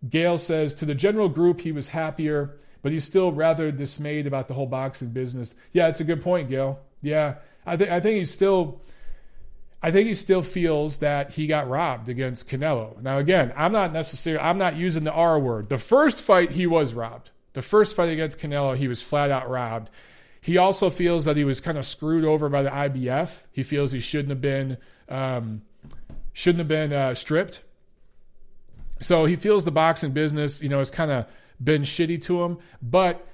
Gail says, to the general group, he was happier, but he's still rather dismayed about the whole boxing business. Yeah, it's a good point, Gail. Yeah, I think he still feels that he got robbed against Canelo. Now, again, I'm not using the R word. The first fight, he was robbed. The first fight against Canelo, he was flat out robbed. He also feels that he was kind of screwed over by the IBF. He feels he shouldn't have been stripped. So he feels the boxing business, has kind of been shitty to him. But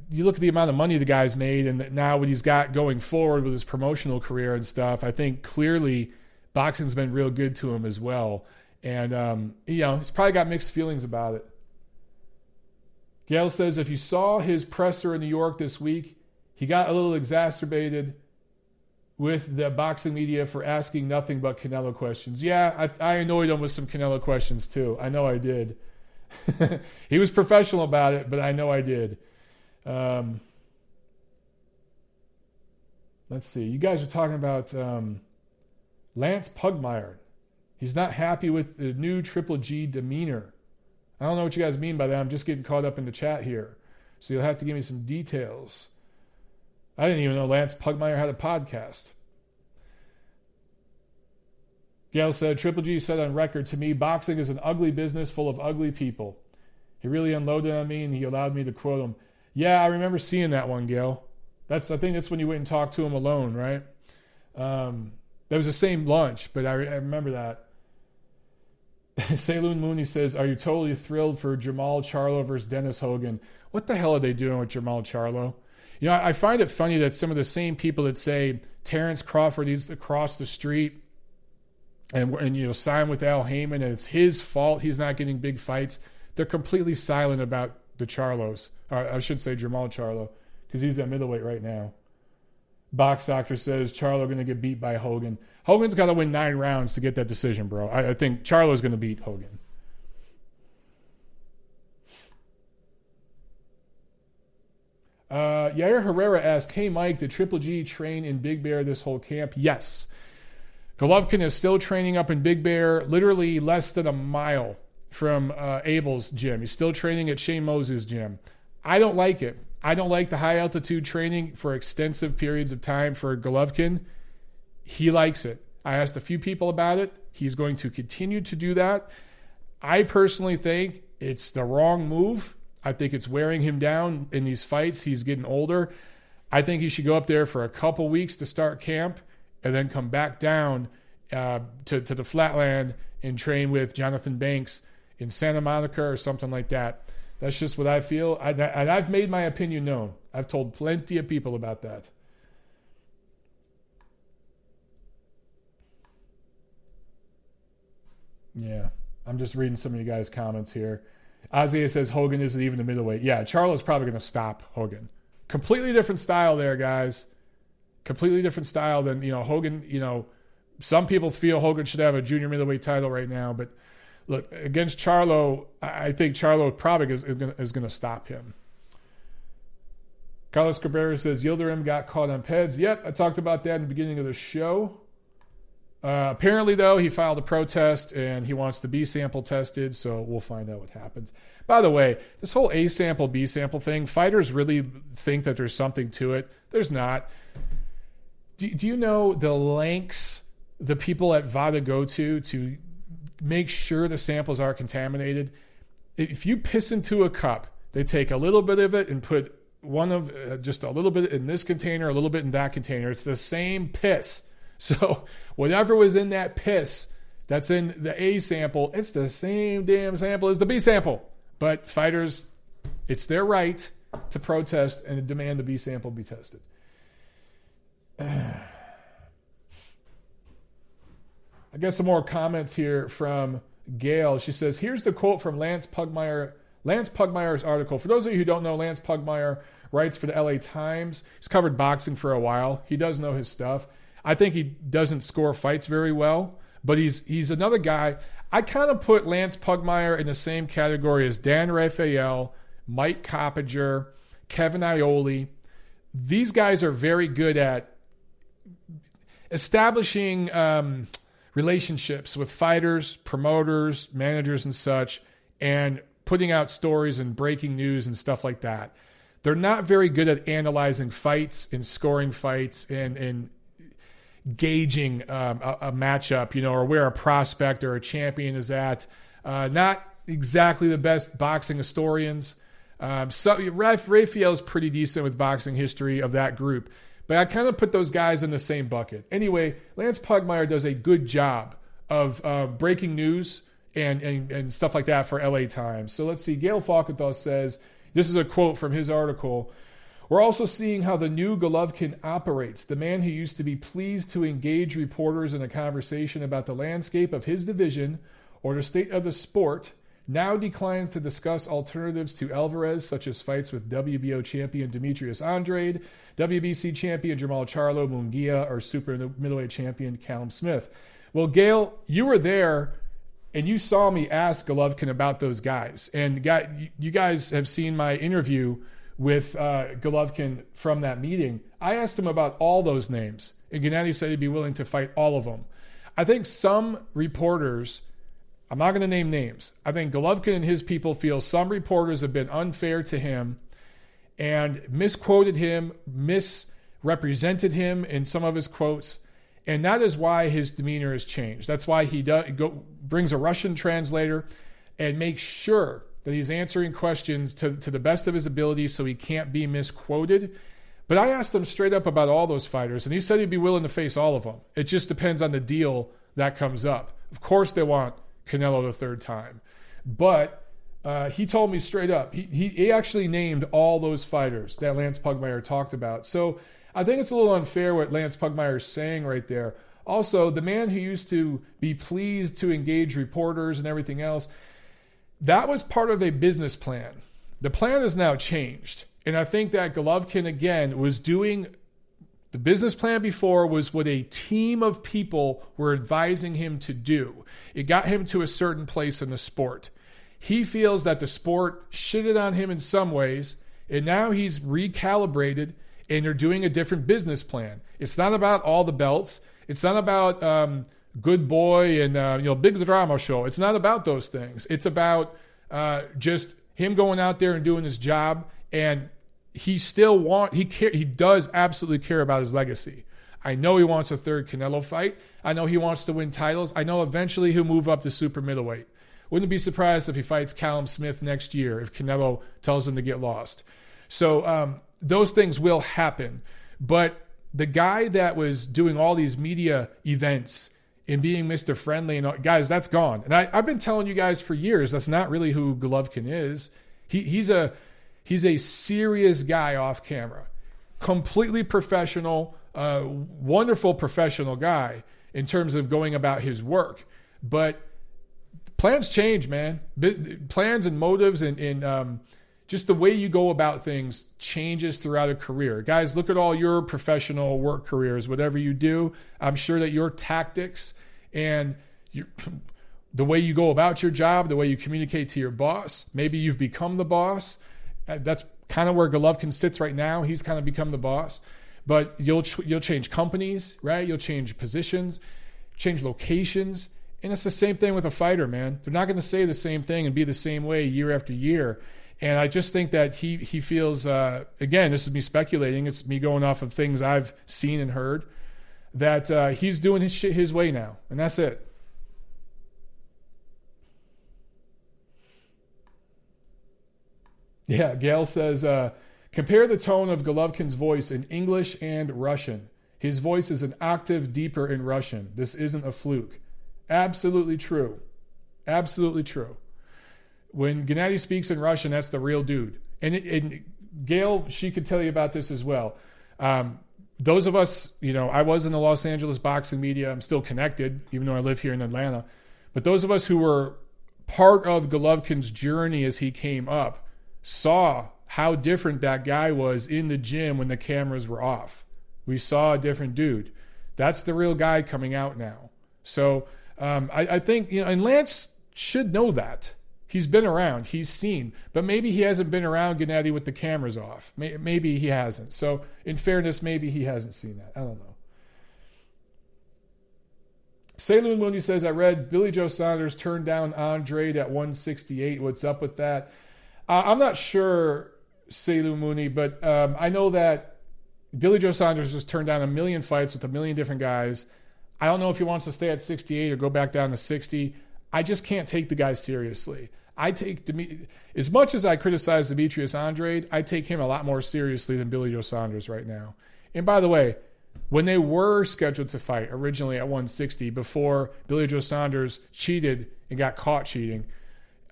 you look at the amount of money the guy's made, and now what he's got going forward with his promotional career and stuff, I think clearly boxing's been real good to him as well. And, he's probably got mixed feelings about it. Gail says, if you saw his presser in New York this week, he got a little exacerbated with the boxing media for asking nothing but Canelo questions. Yeah, I annoyed him with some Canelo questions too. I know I did. He was professional about it, but I know I did. Let's see. You guys are talking about Lance Pugmire. He's not happy with the new Triple G demeanor. I don't know what you guys mean by that. I'm just getting caught up in the chat here. So you'll have to give me some details. I didn't even know Lance Pugmire had a podcast. Gail said, Triple G said on record, to me, boxing is an ugly business full of ugly people. He really unloaded on me, and he allowed me to quote him. Yeah, I remember seeing that one, Gail. I think that's when you went and talked to him alone, right? That was the same lunch, but I remember that. Saloon Mooney says, are you totally thrilled for Jamal Charlo versus Dennis Hogan? What the hell are they doing with Jamal Charlo? I find it funny that some of the same people that say Terrence Crawford needs to cross the street and sign with Al Heyman and it's his fault he's not getting big fights, they're completely silent about the Charlos. Or I should say Jamal Charlo, because he's at middleweight right now. Box Doctor says Charlo going to get beat by Hogan. Hogan's got to win 9 rounds to get that decision, bro. I think Charlo's going to beat Hogan. Yair Herrera asked, hey, Mike, did Triple G train in Big Bear this whole camp? Yes. Golovkin is still training up in Big Bear, literally less than a mile from Abel's gym. He's still training at Shane Moses' gym. I don't like it. I don't like the high-altitude training for extensive periods of time for Golovkin. He likes it. I asked a few people about it. He's going to continue to do that. I personally think it's the wrong move. I think it's wearing him down in these fights. He's getting older. I think he should go up there for a couple weeks to start camp and then come back down to the flatland and train with Jonathan Banks in Santa Monica or something like that. That's just what I feel. And I've made my opinion known. I've told plenty of people about that. Yeah. I'm just reading some of you guys' comments here. Isaiah says Hogan isn't even a middleweight. Yeah, Charlo's probably going to stop Hogan. Completely different style there, guys. Completely different style than, Hogan, some people feel Hogan should have a junior middleweight title right now, but look, against Charlo, I think Charlo probably is going to stop him. Carlos Cabrera says Yildirim got caught on PEDs. Yep, I talked about that in the beginning of the show. Apparently, though, he filed a protest and he wants the B sample tested, so we'll find out what happens. By the way, this whole A sample, B sample thing, fighters really think that there's something to it. There's not. Do you know the lengths the people at VADA go to make sure the samples are contaminated? If you piss into a cup, they take a little bit of it and put just a little bit in this container, a little bit in that container. It's the same piss. So whatever was in that piss that's in the A sample, it's the same damn sample as the B sample. But fighters, it's their right to protest and demand the B sample be tested. I got some more comments here from Gail. She says, here's the quote from Lance Pugmire's article. For those of you who don't know, Lance Pugmire writes for the LA Times. He's covered boxing for a while. He does know his stuff. I think he doesn't score fights very well, but he's another guy. I kind of put Lance Pugmire in the same category as Dan Rafael, Mike Coppinger, Kevin Iole. These guys are very good at establishing relationships with fighters, promoters, managers, and such, and putting out stories and breaking news and stuff like that. They're not very good at analyzing fights and scoring fights and gauging a matchup, or where a prospect or a champion is at. Not exactly the best boxing historians. Raphael's pretty decent with boxing history of that group. But I kind of put those guys in the same bucket. Anyway, Lance Pugmire does a good job of breaking news and stuff like that for LA Times. So let's see. Gail Falkenthal says, this is a quote from his article, "We're also seeing how the new Golovkin operates. The man who used to be pleased to engage reporters in a conversation about the landscape of his division or the state of the sport now declines to discuss alternatives to Alvarez, such as fights with WBO champion Demetrius Andrade, WBC champion Jamal Charlo, Munguia, or super middleweight champion Callum Smith." Well, Gail, you were there and you saw me ask Golovkin about those guys. And you guys have seen my interview with Golovkin from that meeting. I asked him about all those names, and Gennady said he'd be willing to fight all of them. I think some reporters, I'm not going to name names, I think Golovkin and his people feel some reporters have been unfair to him and misquoted him, misrepresented him in some of his quotes, and that is why his demeanor has changed. That's why he brings a Russian translator and makes sure that he's answering questions to the best of his ability so he can't be misquoted. But I asked him straight up about all those fighters, and he said he'd be willing to face all of them. It just depends on the deal that comes up. Of course they want Canelo the third time. But he told me straight up, he actually named all those fighters that Lance Pugmire talked about. So I think it's a little unfair what Lance Pugmire is saying right there. Also, the man who used to be pleased to engage reporters and everything else, that was part of a business plan. The plan has now changed. And I think that Golovkin, again, was doing the business plan before was what a team of people were advising him to do. It got him to a certain place in the sport. He feels that the sport shitted on him in some ways, and now he's recalibrated, and they're doing a different business plan. It's not about all the belts. It's not about Good Boy and Big Drama Show. It's not about those things. It's about just him going out there and doing his job, and he does absolutely care about his legacy. I know he wants a third Canelo fight. I know he wants to win titles. I know eventually he'll move up to super middleweight. Wouldn't be surprised if he fights Callum Smith next year if Canelo tells him to get lost. So those things will happen. But the guy that was doing all these media events and being Mr. Friendly, and guys, that's gone. And I've been telling you guys for years, that's not really who Golovkin is. He's a serious guy off camera, completely professional, wonderful professional guy in terms of going about his work. But plans change, man. Plans and motives and just the way you go about things changes throughout a career. Guys, look at all your professional work careers, whatever you do. I'm sure that your tactics and the way you go about your job, the way you communicate to your boss, maybe you've become the boss. That's kind of where Golovkin sits right now. He's kind of become the boss. But you'll change companies, right? You'll change positions, change locations. And it's the same thing with a fighter, man. They're not going to say the same thing and be the same way year after year. And I just think that he feels, again, this is me speculating. It's me going off of things I've seen and heard, that he's doing his shit his way now. And that's it. Yeah, Gail says, compare the tone of Golovkin's voice in English and Russian. His voice is an octave deeper in Russian. This isn't a fluke. Absolutely true. Absolutely true. When Gennady speaks in Russian, that's the real dude. And Gail, she could tell you about this as well. Those of us, I was in the Los Angeles boxing media. I'm still connected, even though I live here in Atlanta. But those of us who were part of Golovkin's journey as he came up saw how different that guy was in the gym when the cameras were off. We saw a different dude. That's the real guy coming out now. So I think, and Lance should know that. He's been around. He's seen. But maybe he hasn't been around Gennady with the cameras off. Maybe he hasn't. So in fairness, maybe he hasn't seen that. I don't know. Saloon Mooney says, I read Billy Joe Saunders turned down Andrade at 168. What's up with that? I'm not sure, Saloon Mooney, but I know that Billy Joe Saunders has turned down a million fights with a million different guys. I don't know if he wants to stay at 68 or go back down to 60. I just can't take the guy seriously. As much as I criticize Demetrius Andrade, I take him a lot more seriously than Billy Joe Saunders right now. And by the way, when they were scheduled to fight originally at 160 before Billy Joe Saunders cheated and got caught cheating,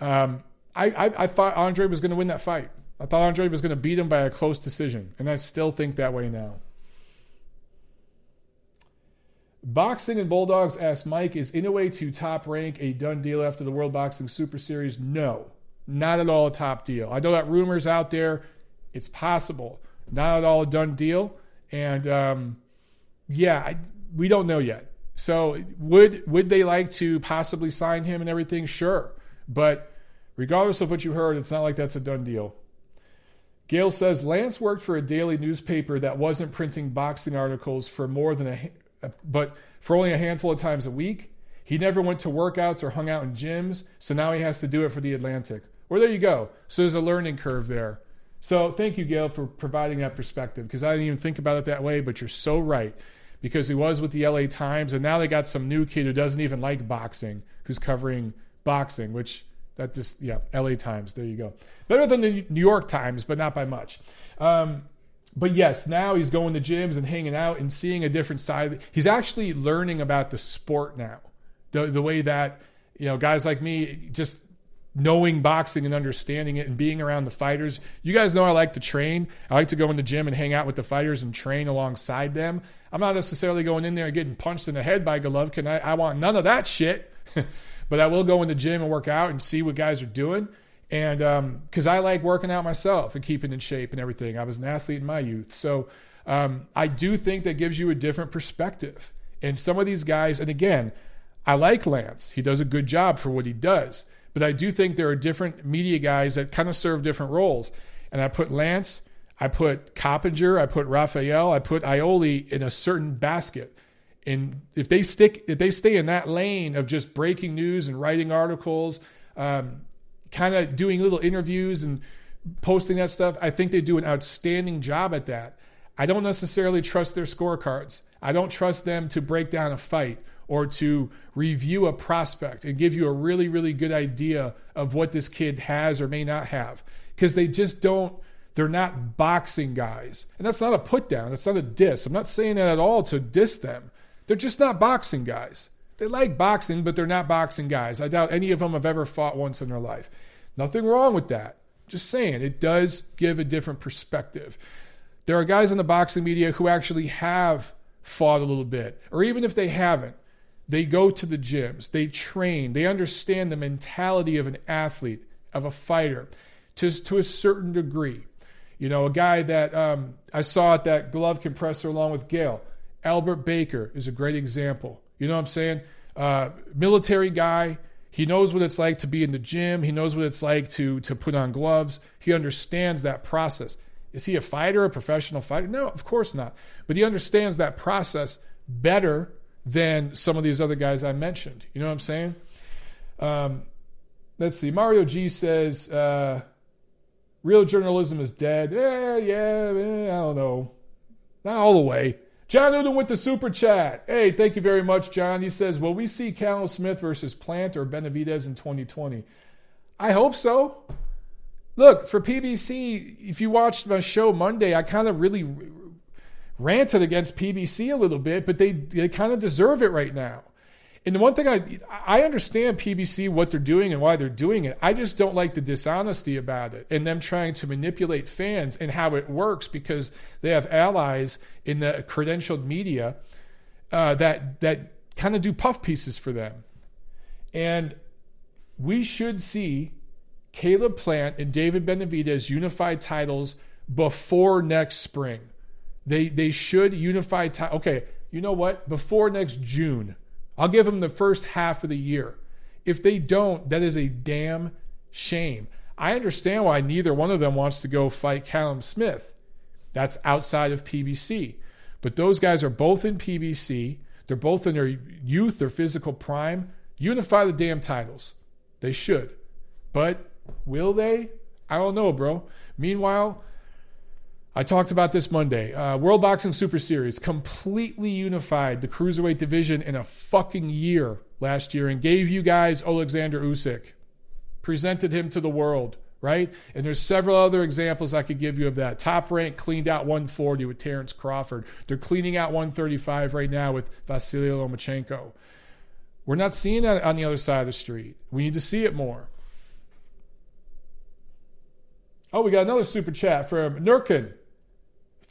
I thought Andrade was going to win that fight. I thought Andrade was going to beat him by a close decision, and I still think that way now. Boxing and Bulldogs asked Mike, is Inoue to top rank a done deal after the World Boxing Super Series? No, not at all a top deal. I know that rumors out there. It's possible. Not at all a done deal. And we don't know yet. So would they like to possibly sign him and everything? Sure. But regardless of what you heard, it's not like that's a done deal. Gail says, Lance worked for a daily newspaper that wasn't printing boxing articles for but for only a handful of times a week. He never went to workouts or hung out in gyms, so now he has to do it for the Atlantic. Well, there you go. So there's a learning curve there. So thank you, Gail, for providing that perspective, because I didn't even think about it that way, but you're so right, because he was with the LA Times, and now they got some new kid who doesn't even like boxing, who's covering boxing, which that just, LA Times, there you go. Better than the New York Times, but not by much. But yes, now he's going to gyms and hanging out and seeing a different side. He's actually learning about the sport now. The way that, guys like me, just knowing boxing and understanding it and being around the fighters. You guys know I like to train. I like to go in the gym and hang out with the fighters and train alongside them. I'm not necessarily going in there and getting punched in the head by Golovkin. I want none of that shit. But I will go in the gym and work out and see what guys are doing. And because I like working out myself and keeping in shape and everything. I was an athlete in my youth. So I do think that gives you a different perspective. And some of these guys, and again, I like Lance. He does a good job for what he does. But I do think there are different media guys that kind of serve different roles. And I put Lance, I put Coppinger, I put Raphael, I put Aioli in a certain basket. And if they stay in that lane of just breaking news and writing articles, kind of doing little interviews and posting that stuff, I think they do an outstanding job at that. I don't necessarily trust their scorecards. I don't trust them to break down a fight or to review a prospect and give you a really, really good idea of what this kid has or may not have. Because they're not boxing guys. And that's not a put down. That's not a diss. I'm not saying that at all to diss them. They're just not boxing guys. They like boxing, but they're not boxing guys. I doubt any of them have ever fought once in their life. Nothing wrong with that. Just saying, it does give a different perspective. There are guys in the boxing media who actually have fought a little bit, or even if they haven't, They go to the gyms. They train. They understand the mentality of an athlete, of a fighter, to a certain degree. You know, a guy that I saw at that Golovkin presser along with Gail, Albert Baker, is a great example. You know what I'm saying? Military guy. He knows what it's like to be in the gym. He knows what it's like to put on gloves. He understands that process. Is he a fighter, a professional fighter? No, of course not. But he understands that process better than some of these other guys I mentioned. You know what I'm saying? Let's see. Mario G says, real journalism is dead. I don't know. Not all the way. John Newton with the super chat. Hey, thank you very much, John. He says, will we see Callum Smith versus Plant or Benavidez in 2020? I hope so. Look, for PBC, if you watched my show Monday, I kind of really ranted against PBC a little bit, but they kind of deserve it right now. And the one thing I understand PBC, what they're doing and why they're doing it. I just don't like the dishonesty about it and them trying to manipulate fans and how it works, because they have allies in the credentialed media that kind of do puff pieces for them. And we should see Caleb Plant and David Benavidez unified titles before next spring. They should unify okay, you know what? Before next June. I'll give them the first half of the year. If they don't, that is a damn shame. I understand why neither one of them wants to go fight Callum Smith. That's outside of PBC. But those guys are both in PBC. They're both in their youth, their physical prime. Unify the damn titles. They should. But will they? I don't know, bro. Meanwhile, I talked about this Monday. World Boxing Super Series completely unified the cruiserweight division in a fucking year last year and gave you guys Alexander Usyk. Presented him to the world, right? And there's several other examples I could give you of that. Top Rank cleaned out 140 with Terrence Crawford. They're cleaning out 135 right now with Vasily Lomachenko. We're not seeing that on the other side of the street. We need to see it more. Oh, we got another super chat from Nurkin.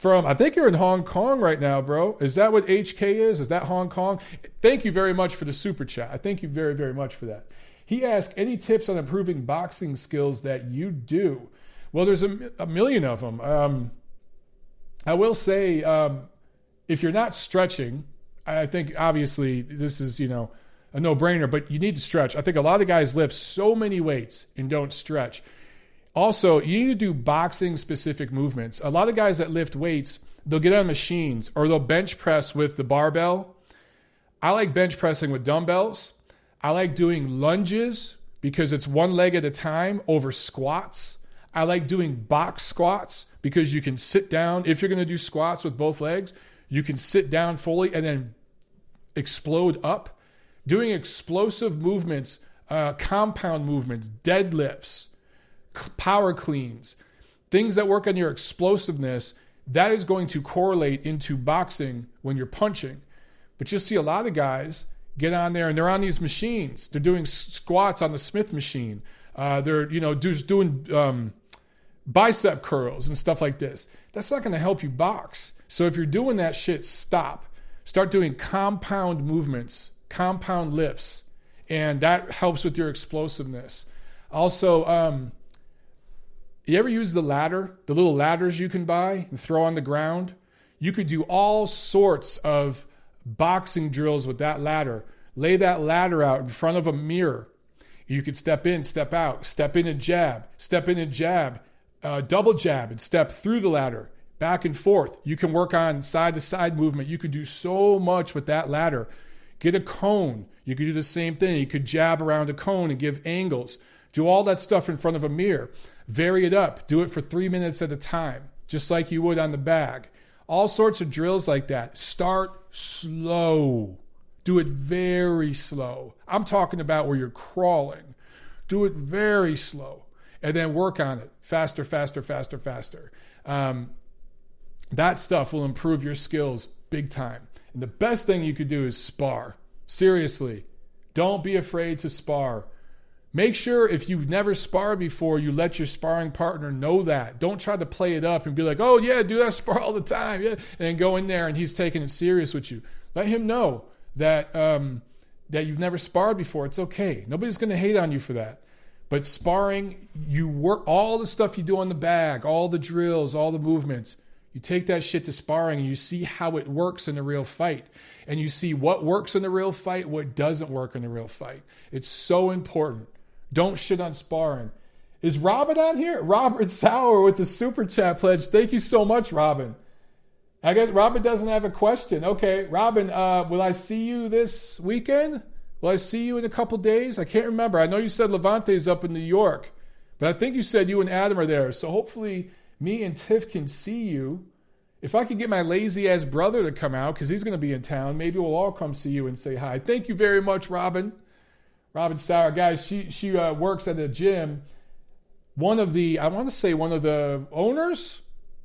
I think you're in Hong Kong right now, bro. Is that what HK is? Is that Hong Kong? Thank you very much for the super chat. I thank you very, very much for that. He asked, any tips on improving boxing skills that you do? Well, there's a million of them. I will say, if you're not stretching, I think obviously this is, a no-brainer, but you need to stretch. I think a lot of guys lift so many weights and don't stretch. Also, you need to do boxing-specific movements. A lot of guys that lift weights, they'll get on machines or they'll bench press with the barbell. I like bench pressing with dumbbells. I like doing lunges because it's one leg at a time over squats. I like doing box squats because you can sit down. If you're going to do squats with both legs, you can sit down fully and then explode up. Doing explosive movements, compound movements, deadlifts, power cleans, things that work on your explosiveness, that is going to correlate into boxing when you're punching. But you'll see a lot of guys get on there and they're on these machines. They're doing squats on the Smith machine. They're just doing bicep curls and stuff like this. That's not going to help you box. So if you're doing that shit, stop. Start doing compound movements, compound lifts, and that helps with your explosiveness. Also, you ever use the ladder? The little ladders you can buy and throw on the ground? You could do all sorts of boxing drills with that ladder. Lay that ladder out in front of a mirror. You could step in, step out, step in and jab, double jab and step through the ladder, back and forth. You can work on side-to-side movement. You could do so much with that ladder. Get a cone. You could do the same thing. You could jab around a cone and give angles. Do all that stuff in front of a mirror. Vary it up. Do it for 3 minutes at a time, just like you would on the bag. All sorts of drills like that. Start slow. Do it very slow. I'm talking about where you're crawling. Do it very slow. And then work on it. Faster, faster, faster, faster. That stuff will improve your skills big time. And the best thing you could do is spar. Seriously. Don't be afraid to spar. Make sure if you've never sparred before, you let your sparring partner know that. Don't try to play it up and be like, oh, yeah, do that spar all the time. Yeah. And then go in there and he's taking it serious with you. Let him know that that you've never sparred before, it's okay. Nobody's going to hate on you for that. But sparring, you work all the stuff you do on the bag, all the drills, all the movements. You take that shit to sparring and you see how it works in the real fight. And you see what works in the real fight, what doesn't work in the real fight. It's so important. Don't shit on sparring. Is Robin on here? Robert Sauer with the super chat pledge. Thank you so much, Robin. I guess Robin doesn't have a question. Okay, Robin, will I see you this weekend? Will I see you in a couple days? I can't remember. I know you said Levante's up in New York, but I think you said you and Adam are there. So hopefully me and Tiff can see you. If I could get my lazy-ass brother to come out, because he's going to be in town, maybe we'll all come see you and say hi. Thank you very much, Robin. Robin Sauer. Guys, she works at a gym. One of the owners?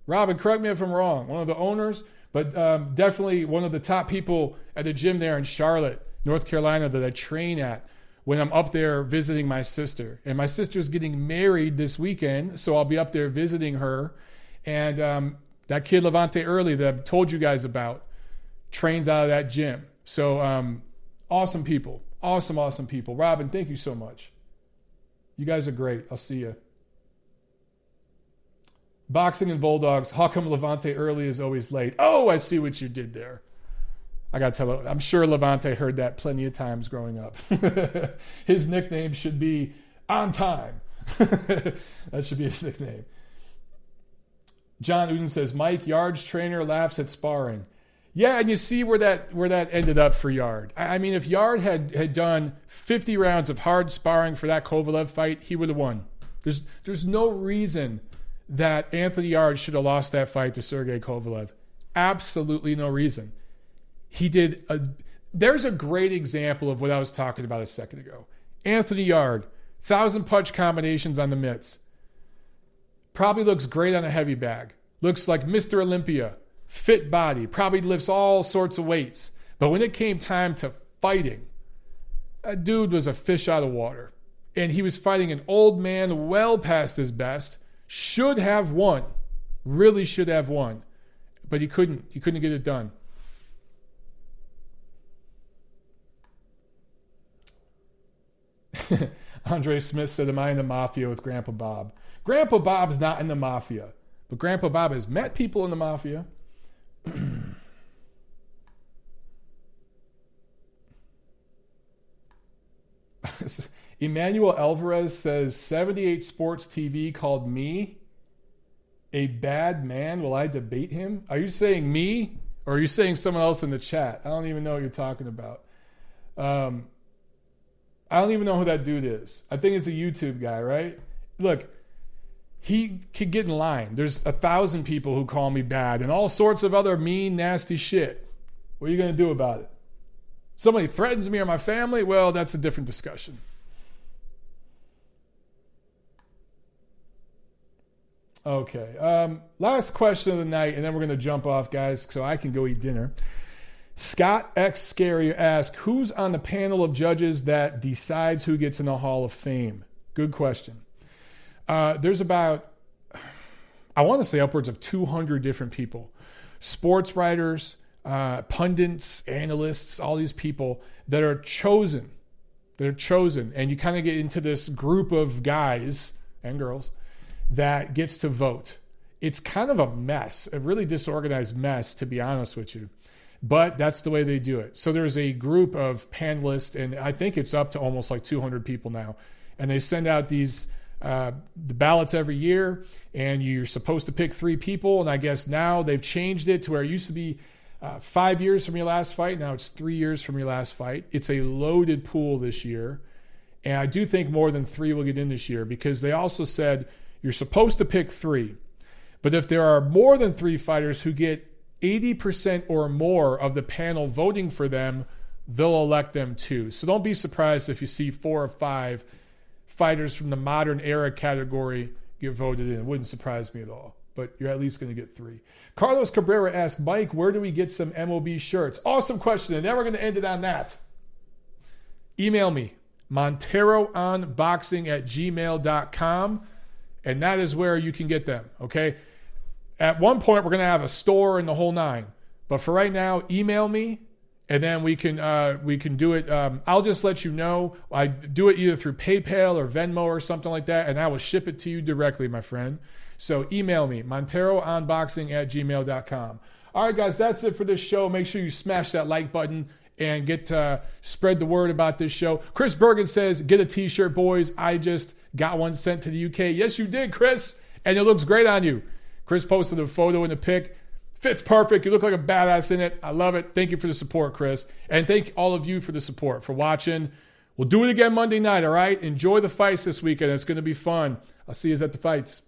Robin, correct me if I'm wrong. One of the owners, but definitely one of the top people at the gym there in Charlotte, North Carolina, that I train at when I'm up there visiting my sister. And my sister's getting married this weekend, so I'll be up there visiting her. And that kid Levante Early that I've told you guys about trains out of that gym. So awesome people. Awesome people. Robin, thank you so much. You guys are great. I'll see you. Boxing and Bulldogs. How come Levante Early is always late? Oh, I see what you did there. I got to tell you, I'm sure Levante heard that plenty of times growing up. His nickname should be On Time. That should be his nickname. John Uden says, Mike, Yard's trainer laughs at sparring. Yeah, and you see where that ended up for Yard. I mean, if Yard had done 50 rounds of hard sparring for that Kovalev fight, he would have won. There's no reason that Anthony Yard should have lost that fight to Sergey Kovalev. Absolutely no reason. There's a great example of what I was talking about a second ago. Anthony Yard, 1,000 punch combinations on the mitts. Probably looks great on a heavy bag. Looks like Mr. Olympia. Fit body. Probably lifts all sorts of weights. But when it came time to fighting, that dude was a fish out of water. And he was fighting an old man well past his best. Should have won. Really should have won. But he couldn't. He couldn't get it done. Andre Smith said, am I in the mafia with Grandpa Bob? Grandpa Bob's not in the mafia. But Grandpa Bob has met people in the mafia. Emmanuel Alvarez says, 78 Sports TV called me a bad man. Will I debate him? Are you saying me? Or are you saying someone else in the chat? I don't even know what you're talking about. I don't even know who that dude is. I think it's a YouTube guy, right? Look, he could get in line. There's 1,000 people who call me bad and all sorts of other mean, nasty shit. What are you going to do about it? Somebody threatens me or my family? Well, that's a different discussion. Okay. Last question of the night, and then we're going to jump off, guys, so I can go eat dinner. Scott X Scary asked, who's on the panel of judges that decides who gets in the Hall of Fame? Good question. There's about, I want to say upwards of 200 different people. Sports writers, pundits, analysts, all these people that are chosen. They're chosen. And you kind of get into this group of guys and girls that gets to vote. It's kind of a mess, a really disorganized mess, to be honest with you. But that's the way they do it. So there's a group of panelists, and I think it's up to almost like 200 people now. And they send out these the ballots every year, and you're supposed to pick 3 people. And I guess now they've changed it to where it used to be 5 years from your last fight. Now it's 3 years from your last fight. It's a loaded pool this year. And I do think more than 3 will get in this year, because they also said you're supposed to pick 3. But if there are more than 3 fighters who get 80% or more of the panel voting for them, they'll elect them too. So don't be surprised if you see 4 or 5 fighters from the modern era category get voted in. It wouldn't surprise me at all. But you're at least going to get 3. Carlos Cabrera asked, Mike, where do we get some MOB shirts? Awesome question. And then we're going to end it on that. Email me, monteroonboxing@gmail.com. And that is where you can get them, okay? At one point, we're going to have a store and the whole 9. But for right now, email me, and then we can do it. I'll just let you know. I do it either through PayPal or Venmo or something like that, and I will ship it to you directly, my friend. So email me, monterounboxing@gmail.com. All right, guys, that's it for this show. Make sure you smash that like button and spread the word about this show. Chris Bergen says, get a t-shirt, boys. I just got one sent to the UK. Yes, you did, Chris, and it looks great on you. Chris posted a photo in the pic. Fits perfect. You look like a badass in it. I love it. Thank you for the support, Chris. And thank all of you for the support, for watching. We'll do it again Monday night, all right? Enjoy the fights this weekend. It's going to be fun. I'll see you at the fights.